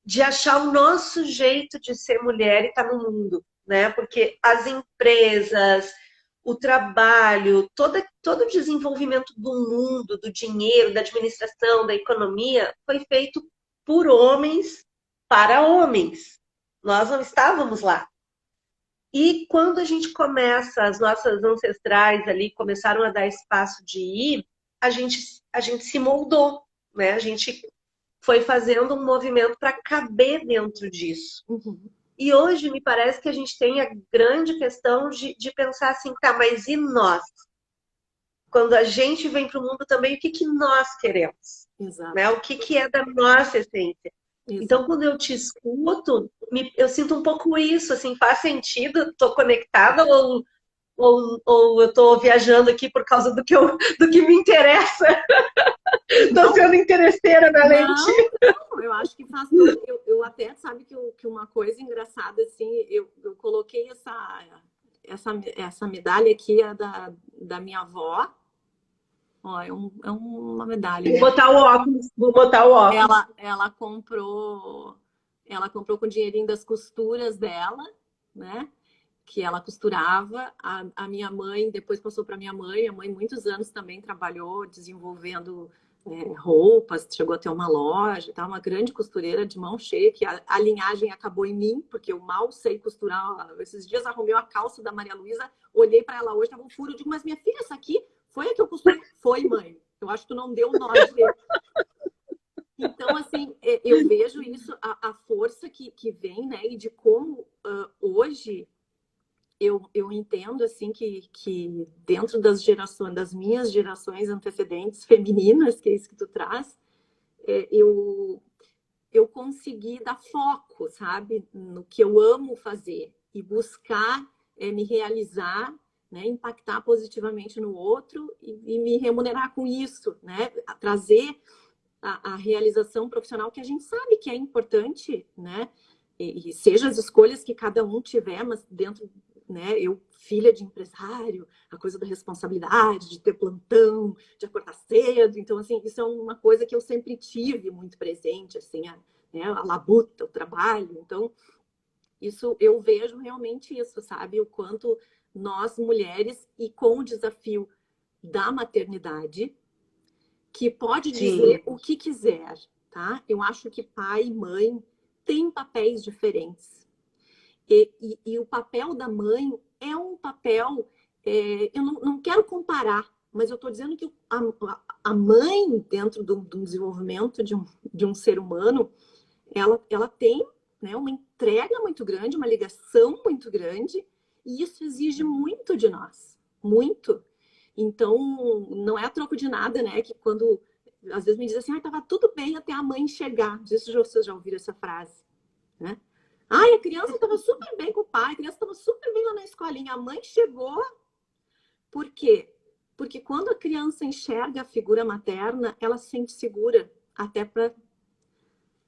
de achar o nosso jeito de ser mulher e estar no mundo, né? Porque as empresas, o trabalho, todo o desenvolvimento do mundo, do dinheiro, da administração, da economia, foi feito por homens para homens. Nós não estávamos lá. E quando a gente começa, as nossas ancestrais ali começaram a dar espaço de ir, a gente se moldou, né? A gente foi fazendo um movimento para caber dentro disso. Uhum. E hoje me parece que a gente tem a grande questão de pensar assim, tá, mas e nós? Quando a gente vem para o mundo também, o que nós queremos? Exato. Né? O que é da nossa essência? Exato. Então, quando eu te escuto, eu sinto um pouco isso, assim, faz sentido? Estou conectada ou eu estou viajando aqui por causa do que me interessa? Estou sendo interesseira na lente. Não, eu acho que faz todo. Eu até sabe que uma coisa engraçada, assim, eu coloquei essa medalha aqui, é da minha avó. Ó, é uma medalha. Vou botar o óculos, vou botar o óculos. Ela comprou com o dinheirinho das costuras dela, né? Que ela costurava. A minha mãe depois passou para minha mãe. A mãe muitos anos também trabalhou desenvolvendo roupas, chegou a ter uma loja, tá? Uma grande costureira de mão cheia, que a linhagem acabou em mim, porque eu mal sei costurar. Esses dias arrumei a calça da Maria Luísa, olhei para ela hoje, tava um furo, eu digo, mas minha filha, essa aqui foi a que eu costurei? Foi, mãe. Eu acho que tu não deu o nó direito. Então, assim, eu vejo isso, a força que vem, né? E de como hoje eu entendo, assim, que dentro das minhas gerações antecedentes femininas, que é isso que tu traz, eu consegui dar foco, sabe? No que eu amo fazer e buscar me realizar, né? Impactar positivamente no outro e me remunerar com isso, né? Trazer a realização profissional que a gente sabe que é importante, né? E seja as escolhas que cada um tiver, mas dentro, né, eu, filha de empresário, a coisa da responsabilidade, de ter plantão, de acordar cedo, então, assim, isso é uma coisa que eu sempre tive muito presente, assim, né, a labuta, o trabalho, então, isso, eu vejo realmente isso, sabe, o quanto nós, mulheres, e com o desafio da maternidade, que pode Sim, dizer o que quiser, tá? Eu acho que pai e mãe têm papéis diferentes. E o papel da mãe é um papel, eu não quero comparar, mas eu estou dizendo que a mãe, dentro do desenvolvimento de um ser humano, ela tem, né, uma entrega muito grande, uma ligação muito grande, e isso exige muito de nós, muito. Então, não é a troco de nada, né? Que quando às vezes me diz assim, tava tudo bem até a mãe chegar. Não sei se vocês já ouviram essa frase, né? Ai, a criança estava super bem com o pai, a criança estava super bem lá na escolinha, a mãe chegou. Por quê? Porque quando a criança enxerga a figura materna, ela se sente segura até para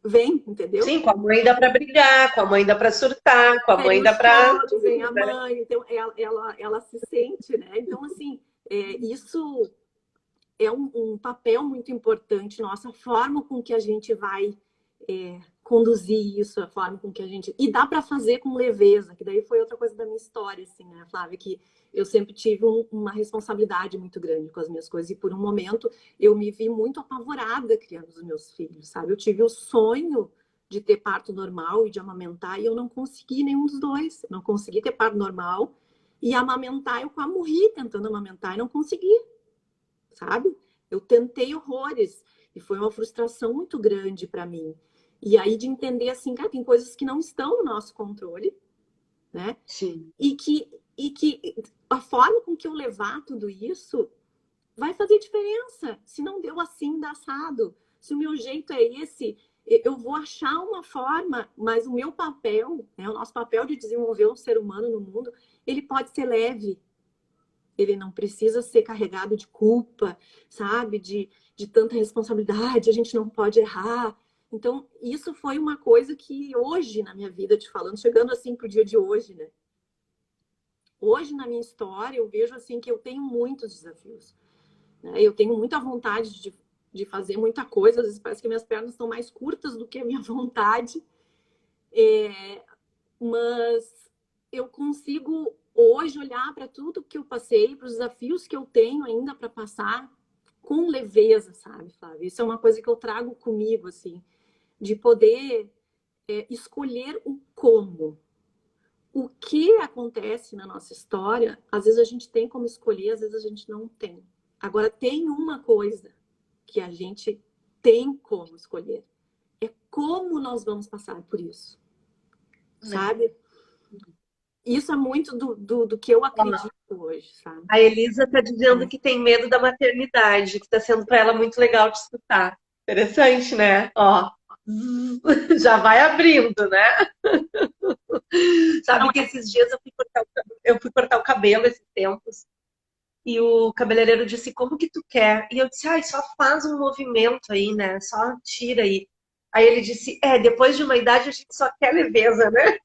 vem, entendeu? sim, com a mãe dá para brigar, com a mãe dá para surtar, com a Pega mãe o dá para choro, vem a tudo, né? mãe, então ela se sente, né? Então, assim, isso é um papel muito importante nossa, a forma com que a gente vai conduzir isso, a forma com que a gente... E dá para fazer com leveza, que daí foi outra coisa da minha história, assim, né, Flávia? Que eu sempre tive uma responsabilidade muito grande com as minhas coisas, e por um momento eu me vi muito apavorada criando os meus filhos, sabe? Eu tive o sonho de ter parto normal e de amamentar, e eu não consegui nenhum dos dois. Eu não consegui ter parto normal e amamentar, eu quase morri tentando amamentar e não consegui, sabe? Eu tentei horrores e foi uma frustração muito grande para mim. E aí de entender assim, cara, tem coisas que não estão no nosso controle, né? Sim. E que a forma com que eu levar tudo isso vai fazer diferença. Se não deu assim, dá assado. Se o meu jeito é esse, eu vou achar uma forma, mas o meu papel, né, o nosso papel de desenvolver um ser humano no mundo, ele pode ser leve, ele não precisa ser carregado de culpa, sabe? De tanta responsabilidade, a gente não pode errar. Então, isso foi uma coisa que hoje na minha vida, te falando, chegando assim pro dia de hoje, né? Hoje na minha história, eu vejo assim que eu tenho muitos desafios, né? Eu tenho muita vontade de fazer muita coisa, às vezes parece que minhas pernas estão mais curtas do que a minha vontade, mas eu consigo hoje olhar para tudo que eu passei, para os desafios que eu tenho ainda para passar com leveza, sabe, Flávia? Isso é uma coisa que eu trago comigo, assim, de poder escolher o como. O que acontece na nossa história, às vezes a gente tem como escolher, às vezes a gente não tem. Agora, tem uma coisa que a gente tem como escolher. É como nós vamos passar por isso, sabe? Isso é muito do que eu acredito hoje, sabe? A Elisa está dizendo que tem medo da maternidade, que está sendo para ela muito legal de escutar. Interessante, né? Ó, já vai abrindo, né? Não Sabe que esses dias eu fui cortar o cabelo esses tempos e o cabeleireiro disse, como que tu quer? E eu disse, ai, só faz um movimento aí, né? Só tira aí. Aí ele disse, depois de uma idade a gente só quer leveza, né?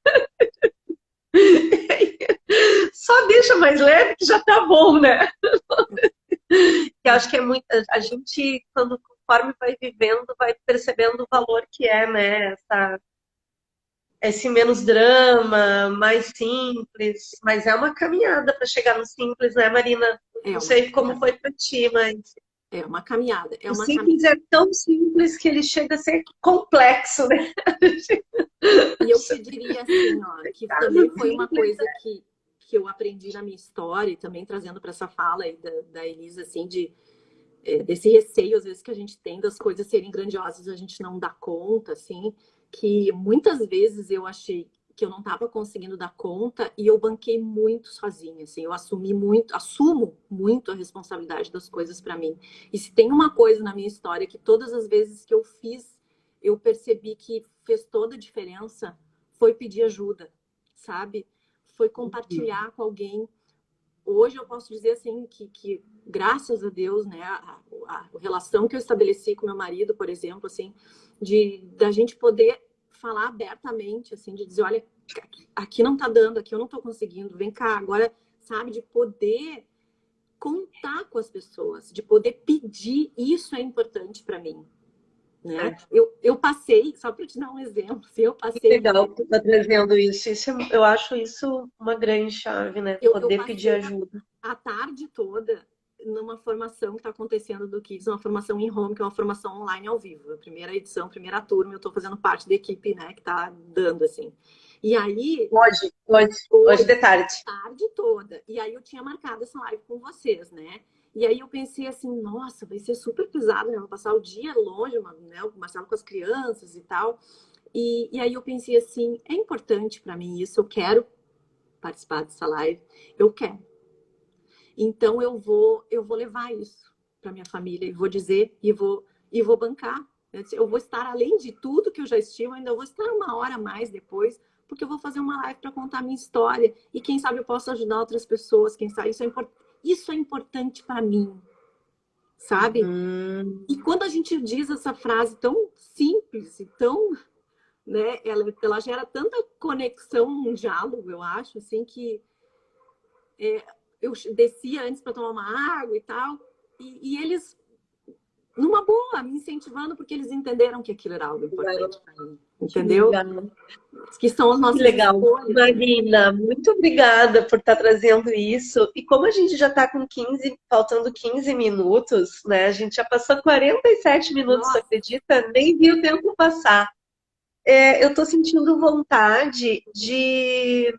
Só deixa mais leve que já tá bom, né? Que eu acho que é muito. A gente, quando conforme vai vivendo, vai percebendo o valor que é, né? Esse menos drama, mais simples. Mas é uma caminhada para chegar no simples, né, Marina? é Não uma sei como caminhada. foi para ti, mas É uma caminhada. É o uma caminhada. simples é tão simples que ele chega a ser complexo, né? E eu te diria assim, ó, que também foi uma coisa que eu aprendi na minha história, e também trazendo para essa fala aí da Elisa, assim, desse receio, às vezes, que a gente tem das coisas serem grandiosas, a gente não dá conta, assim, que muitas vezes eu achei que eu não estava conseguindo dar conta e eu banquei muito sozinha, assim, eu assumo muito a responsabilidade das coisas para mim. E se tem uma coisa na minha história que todas as vezes que eu fiz, eu percebi que fez toda a diferença, foi pedir ajuda, sabe? Foi compartilhar com alguém. Hoje eu posso dizer assim que graças a Deus, né, a relação que eu estabeleci com meu marido, por exemplo, assim, da gente poder falar abertamente, assim, de dizer, olha, aqui não tá dando, aqui eu não tô conseguindo, vem cá, agora, sabe, de poder contar com as pessoas, de poder pedir, isso é importante para mim, né? Eu passei, só para te dar um exemplo, se eu passei, Legal que tu tá trazendo isso. Eu acho isso uma grande chave, né? eu Poder pedir passei ajuda. a tarde toda numa formação que está acontecendo do Kids, uma formação em home, que é uma formação online ao vivo. A primeira edição, primeira turma, eu estou fazendo parte da equipe, né, que está dando, assim. E aí... Hoje de tarde. Tarde toda. E aí eu tinha marcado essa live com vocês, né? E aí eu pensei assim, nossa, vai ser super pesado, né? Vou passar o dia longe, né? O Marcelo com as crianças e tal. E aí eu pensei assim, é importante para mim isso, eu quero participar dessa live, eu quero. Então eu vou levar isso para minha família e vou dizer e vou bancar. Eu vou estar além de tudo que eu já estive, ainda vou estar uma hora a mais depois, porque eu vou fazer uma live para contar a minha história e quem sabe eu posso ajudar outras pessoas, quem sabe isso é importante para mim, sabe? E quando a gente diz essa frase tão simples e tão, né, ela gera tanta conexão, um diálogo, eu acho, assim, que eu descia antes para tomar uma água e tal, e eles, numa boa, me incentivando, porque eles entenderam que aquilo era algo importante para mim, entendeu? Que são as nossas escolhas. Marina, muito obrigada por estar trazendo isso. E como a gente já está com faltando 15 minutos, né? A gente já passou 47 minutos, Nossa. acredita? Nem vi o tempo passar. Eu estou sentindo vontade de...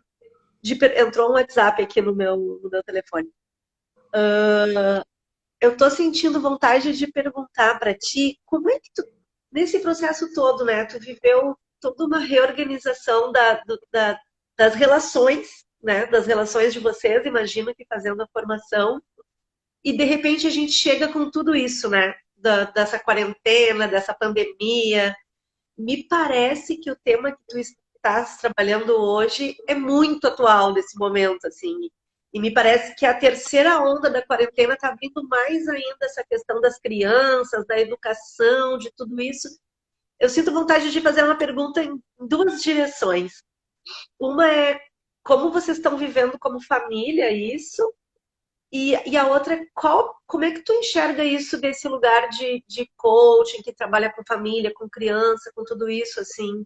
Entrou um WhatsApp aqui no meu telefone. Eu estou sentindo vontade de perguntar para ti, como é que tu, nesse processo todo, né? Tu viveu toda uma reorganização das relações, né? Das relações de vocês, imagino que fazendo a formação, e de repente a gente chega com tudo isso, né? Dessa quarentena, dessa pandemia. Me parece que o tema que tu estás trabalhando hoje é muito atual nesse momento, assim. E me parece que a terceira onda da quarentena está abrindo mais ainda essa questão das crianças, da educação, de tudo isso. Eu sinto vontade de fazer uma pergunta em duas direções. Uma é como vocês estão vivendo como família isso, e a outra é como é que tu enxerga isso desse lugar de coaching, que trabalha com família, com criança, com tudo isso, assim.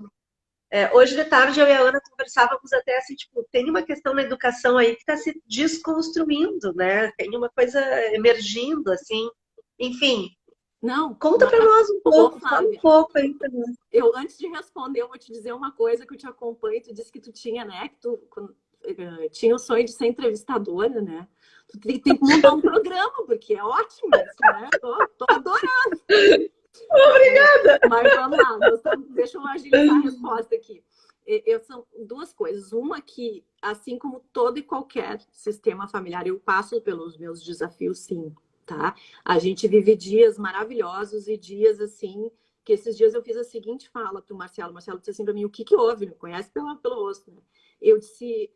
Hoje de tarde eu e a Ana conversávamos até assim, tipo, tem uma questão na educação aí que está se desconstruindo, né? Tem uma coisa emergindo, assim. Enfim, Não, conta para nós um pouco, fala um pouco aí para nós. Eu, antes de responder, eu vou te dizer uma coisa que eu te acompanho. Tu disse que tu tinha, né? Que tu tinha o sonho de ser entrevistadora, né? Tu tem que montar um programa, porque é ótimo isso, né? Tô adorando. Obrigada! Mas vamos lá, deixa eu agilizar a resposta aqui. São duas coisas. Uma que, assim como todo e qualquer sistema familiar, eu passo pelos meus desafios, sim, tá? A gente vive dias maravilhosos e dias, assim, que esses dias eu fiz a seguinte fala pro Marcelo. Marcelo disse assim para mim, o que houve? Me conhece pelo rosto, né? Eu disse,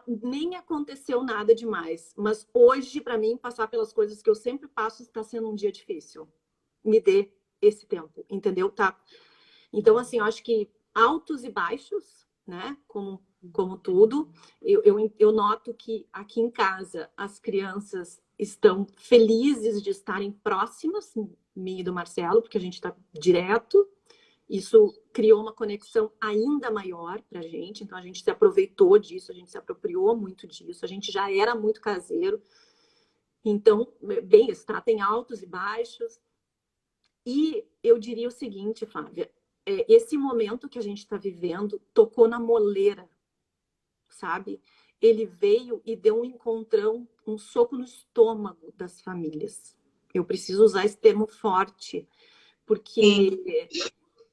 nem aconteceu nada demais, mas hoje, para mim, passar pelas coisas que eu sempre passo está sendo um dia difícil. Me dê esse tempo, entendeu? Tá? Então, assim, eu acho que altos e baixos, né? Como tudo. Eu noto que aqui em casa as crianças estão felizes de estarem próximas, mim e do Marcelo, porque a gente está direto. Isso criou uma conexão ainda maior para a gente, então a gente se aproveitou disso, a gente se apropriou muito disso, a gente já era muito caseiro. Então, bem, isso, tá? Tem altos e baixos. E eu diria o seguinte, Flávia, esse momento que a gente está vivendo tocou na moleira, sabe? Ele veio e deu um encontrão, um soco no estômago das famílias. Eu preciso usar esse termo forte, porque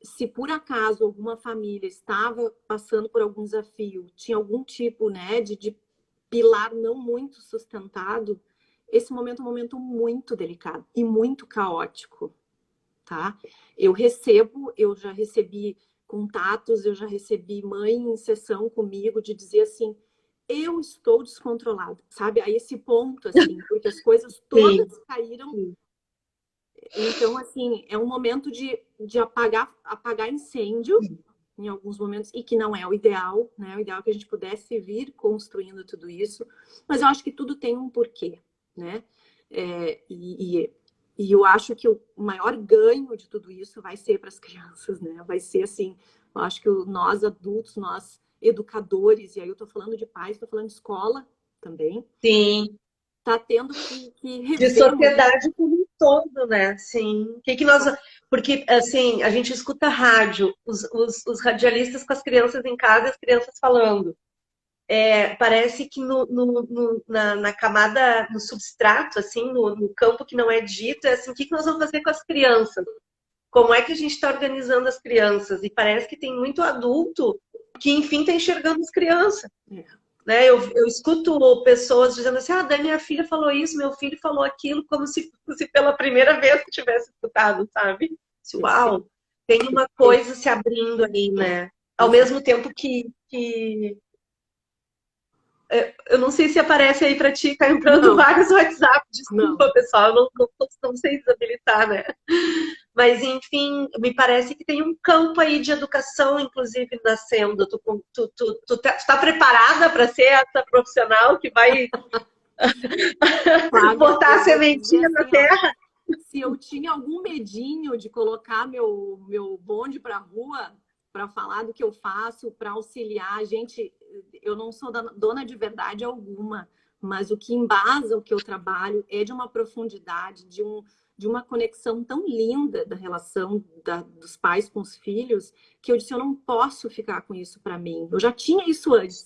se por acaso alguma família estava passando por algum desafio, tinha algum tipo, né, de pilar não muito sustentado, esse momento é um momento muito delicado e muito caótico. Tá? Eu já recebi contatos, eu já recebi mãe em sessão comigo de dizer assim, eu estou descontrolada, sabe? A esse ponto, assim, porque as coisas todas caíram. Então, assim, é um momento de apagar incêndio, em alguns momentos, e que não é o ideal, né? O ideal é que a gente pudesse vir construindo tudo isso, mas eu acho que tudo tem um porquê, né? E eu acho que o maior ganho de tudo isso vai ser para as crianças, né? Vai ser assim, eu acho que nós adultos, nós educadores, e aí eu estou falando de pais, estou falando de escola também, Sim. tá tendo que De rever muito. sociedade como um todo, né? Sim. O que que nós... Porque, assim, a gente escuta rádio, os radialistas com as crianças em casa e as crianças falando. Parece que na camada, no substrato, assim, no campo que não é dito, é assim, o que que nós vamos fazer com as crianças? Como é que a gente está organizando as crianças? E parece que tem muito adulto que, enfim, está enxergando as crianças. É, Né? Eu escuto pessoas dizendo assim, daí minha filha falou isso, meu filho falou aquilo, como se pela primeira vez que tivesse escutado, sabe? perfeito, Uau, tem uma coisa se abrindo aí, né? Ao exato. mesmo tempo que eu não sei se aparece aí para ti, tá entrando Não, vários WhatsApp, não. desculpa, pessoal, eu não sei desabilitar, né? Mas, enfim, me parece que tem um campo aí de educação, inclusive, nascendo. Tu tá preparada para ser essa profissional que vai Flávia, botar eu a vou te dizer sementinha na assim, ó, terra? se eu tinha algum medinho de colocar meu bonde para rua para falar do que eu faço, para auxiliar, gente, eu não sou dona de verdade alguma, mas o que embasa o que eu trabalho é de uma profundidade, de uma conexão tão linda da relação dos pais com os filhos, que eu disse, eu não posso ficar com isso para mim. Eu já tinha isso antes.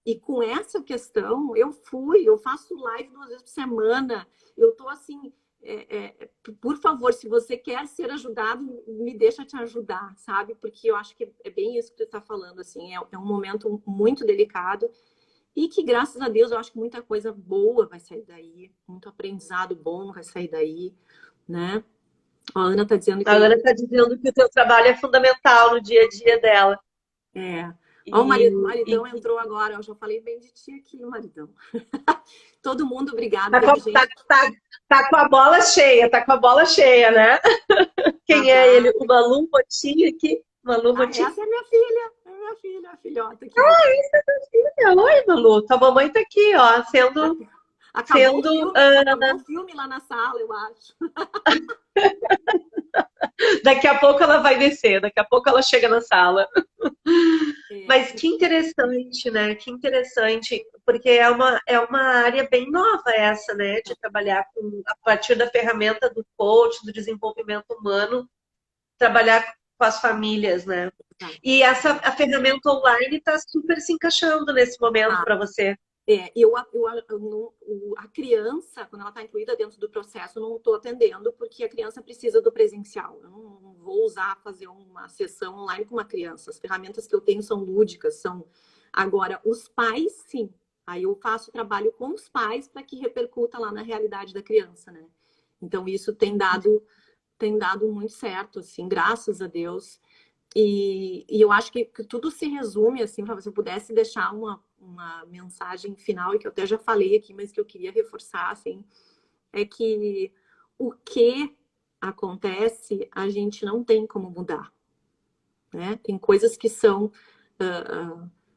E com essa questão, eu faço live 2 vezes por semana, eu tô assim, por favor, se você quer ser ajudado, me deixa te ajudar, sabe? Porque eu acho que é bem isso que tu está falando, assim, é um momento muito delicado e que, graças a Deus, eu acho que muita coisa boa vai sair daí, muito aprendizado bom vai sair daí, né? A Ana está dizendo A que Ana está dizendo que o teu trabalho é fundamental no dia a dia dela. é. Ó, o E, maridão e entrou agora, eu já falei bem de ti aqui, maridão. Todo mundo, obrigado. tá, com, Teve tá, gente tá, tá com a bola cheia, tá com a bola cheia, né? na Quem é ele? base. O Malu Motinho aqui? Malu Ah, Motinho? essa é minha filha, a filhota querida. Oi, Malu, tua mamãe tá aqui, ó, sendo, Acabou o sendo filme, acabou o filme lá na sala, eu acho. daqui a pouco ela vai descer, daqui a pouco ela chega na sala. É, Mas que interessante, né? Que interessante, porque é uma área bem nova essa, né? De trabalhar a partir da ferramenta do coach, do desenvolvimento humano, trabalhar com as famílias, né? tá. E a ferramenta online está super se encaixando nesse momento Ah, para você. a criança, quando ela está incluída dentro do processo, eu não estou atendendo porque a criança precisa do presencial. Eu não vou fazer uma sessão online com uma criança. As ferramentas que eu tenho são lúdicas, são. Agora, os pais, sim. Aí eu faço trabalho com os pais para que repercuta lá na realidade da criança, né? Então, isso tem dado muito certo, assim, graças a Deus. E eu acho que tudo se resume, assim, para se eu pudesse deixar uma mensagem final, e que eu até já falei aqui, mas que eu queria reforçar, assim, é que o que acontece, a gente não tem como mudar, né? Tem coisas que são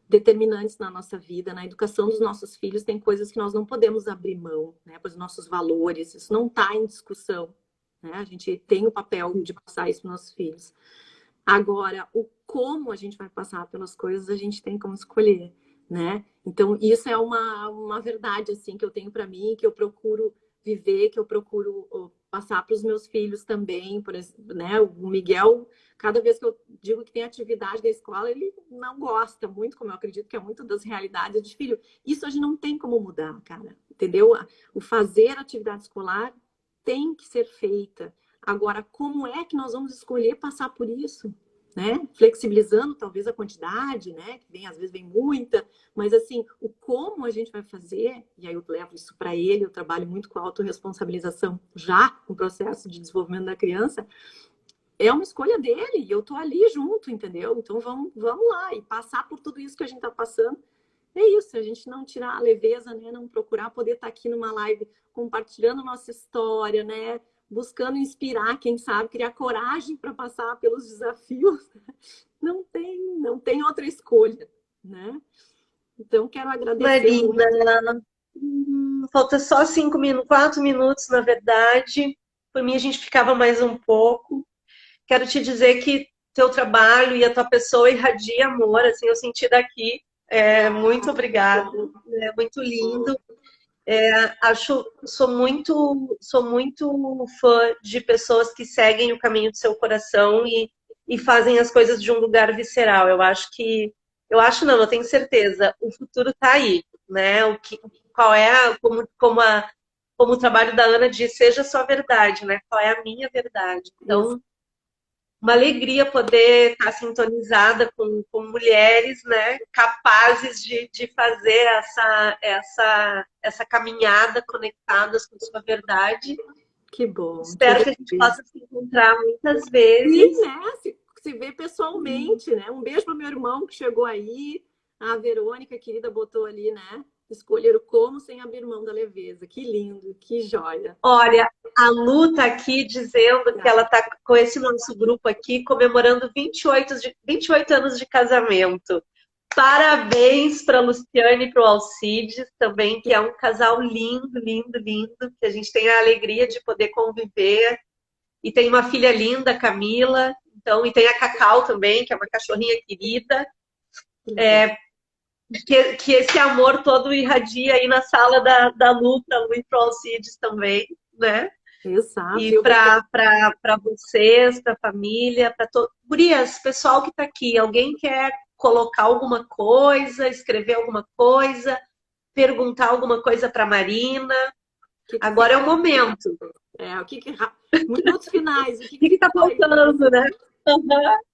determinantes na nossa vida, na educação dos nossos filhos, tem coisas que nós não podemos abrir mão, né? Para os nossos valores, isso não está em discussão, né? A gente tem o papel de passar isso para os nossos filhos. Agora, o como a gente vai passar pelas coisas, a gente tem como escolher, né? Então, isso é uma verdade, assim, que eu tenho para mim, que eu procuro viver, que eu procuro passar para os meus filhos também, por exemplo, né? O Miguel, cada vez que eu digo que tem atividade da escola, ele não gosta muito, como eu acredito que é muito das realidades de filho. Isso a gente não tem como mudar, cara, entendeu? O fazer atividade escolar tem que ser feita. Agora, como é que nós vamos escolher passar por isso? Né? Flexibilizando talvez a quantidade, né? Que vem, às vezes vem muita, mas assim, o como a gente vai fazer, e aí eu levo isso para ele, eu trabalho muito com a autorresponsabilização já no processo de desenvolvimento da criança, é uma escolha dele, e eu tô ali junto, entendeu? Então vamos lá, e passar por tudo isso que a gente está passando. É isso, a gente não tirar a leveza, né? Não procurar poder estar aqui numa live compartilhando nossa história, né? buscando inspirar, quem sabe, criar coragem para passar pelos desafios. Não tem outra escolha, né? Então, quero agradecer muito. Marina, falta só 4 minutos, na verdade. Por mim, a gente ficava mais um pouco. Quero te dizer que teu trabalho e a tua pessoa irradia amor, assim, eu senti daqui. Muito obrigada, é muito lindo. Sou muito fã de pessoas que seguem o caminho do seu coração e fazem as coisas de um lugar visceral. Eu tenho certeza, o futuro está aí, né? Como o trabalho da Ana diz, seja a sua verdade, né? Qual é a minha verdade? Então, uma alegria poder estar sintonizada com mulheres, né, capazes de fazer essa caminhada conectadas com sua verdade. Que bom. Espero que a gente possa se encontrar muitas vezes. Sim, né? Se ver pessoalmente, né? Um beijo para meu irmão que chegou aí. A Verônica, querida, botou ali, né? Escolher o como sem abrir mão da leveza. Que lindo, que joia. Olha, a Lu tá aqui dizendo que ela tá com esse nosso grupo aqui comemorando 28 anos de casamento. Parabéns para a Luciane e para o Alcides também, que é um casal lindo, lindo, lindo, que a gente tem a alegria de poder conviver. E tem uma filha linda, Camila, então, e tem a Cacau também, que é uma cachorrinha querida. Que esse amor todo irradia aí na sala da Lu, para Lu e para o Alcides também, né? Exato. E para vocês, para a família, para todos. Gurias, pessoal que está aqui, alguém quer colocar alguma coisa, escrever alguma coisa, perguntar alguma coisa para Marina? Agora é o momento. Minutos finais. O que está faltando, né?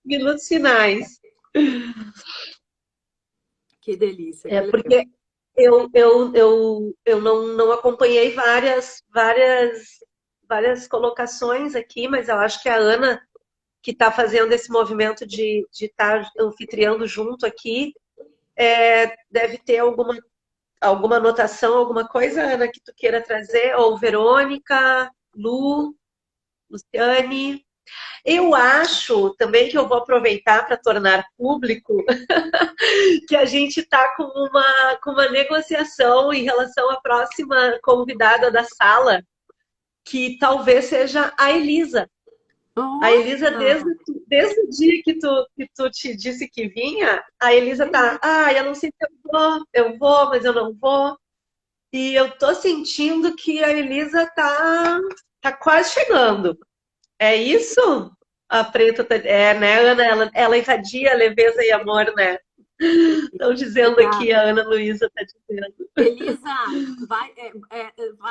Minutos finais. Que delícia. Porque eu não acompanhei várias colocações aqui, mas eu acho que a Ana, que está fazendo esse movimento de estar anfitriando junto aqui, deve ter alguma anotação, alguma coisa, Ana, que tu queira trazer, ou Verônica, Lu, Luciane. Eu acho também que eu vou aproveitar para tornar público que a gente está com uma negociação em relação à próxima convidada da sala, que talvez seja a Elisa. A Elisa, desde o dia que tu te disse que vinha, a Elisa tá, eu não sei se eu vou, mas eu não vou. E eu tô sentindo que a Elisa tá quase chegando. É isso? A Preta, né, Ana? Ela irradia leveza e amor, né? Estão dizendo aqui, a Ana Luísa está dizendo. Elisa,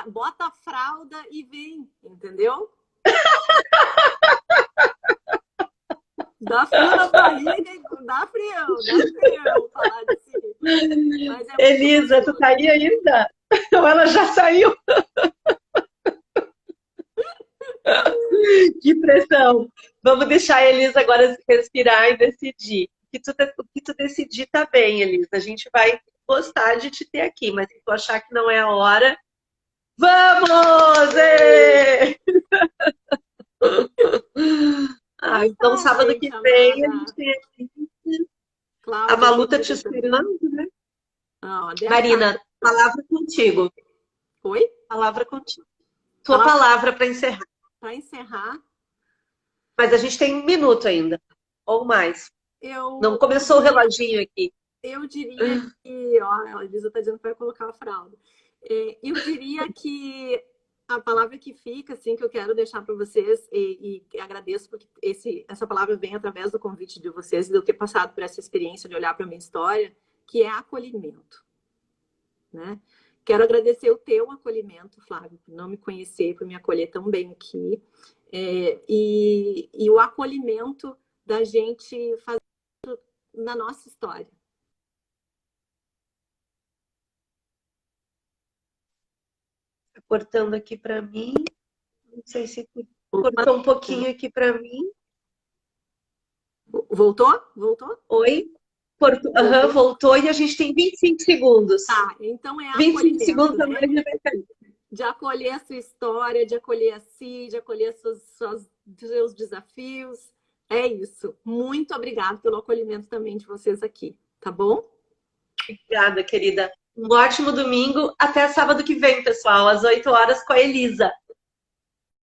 bota a fralda e vem, entendeu? Dá frio na barriga, dá frio falar disso. Elisa, tu tá aí ainda? Ou ela já saiu? Que pressão. Vamos deixar a Elisa agora respirar e decidir. O que tu decidir tá bem, Elisa. A gente vai gostar de te ter aqui, mas se tu achar que não é a hora, vamos! Então sábado que vem a gente tem aqui. A Malu tá te esperando, né? Marina, palavra contigo. Oi? Palavra contigo. Tua palavra para encerrar. Para encerrar. Mas a gente tem 1 minuto ainda, ou mais. Não começou o reloginho aqui. Eu diria que... a Elisa está dizendo que vai colocar a fralda. Eu diria que a palavra que fica, assim, que eu quero deixar para vocês, e agradeço porque essa palavra vem através do convite de vocês, de eu ter passado por essa experiência de olhar para a minha história, que é acolhimento, né? Quero agradecer o teu acolhimento, Flávio, por não me conhecer, por me acolher tão bem aqui. E o acolhimento da gente fazer na nossa história. Tá cortando aqui para mim. Não sei se cortou um pouquinho aqui para mim. Voltou? Oi? Voltou e a gente tem 25 segundos. Tá, então é 25 segundos, né? também já vai cair. de acolher a sua história, de acolher a si, de acolher seus desafios. É isso. Muito obrigada pelo acolhimento também de vocês aqui, tá bom? Obrigada, querida. Um ótimo domingo. Até sábado que vem, pessoal, às 8 horas com a Elisa.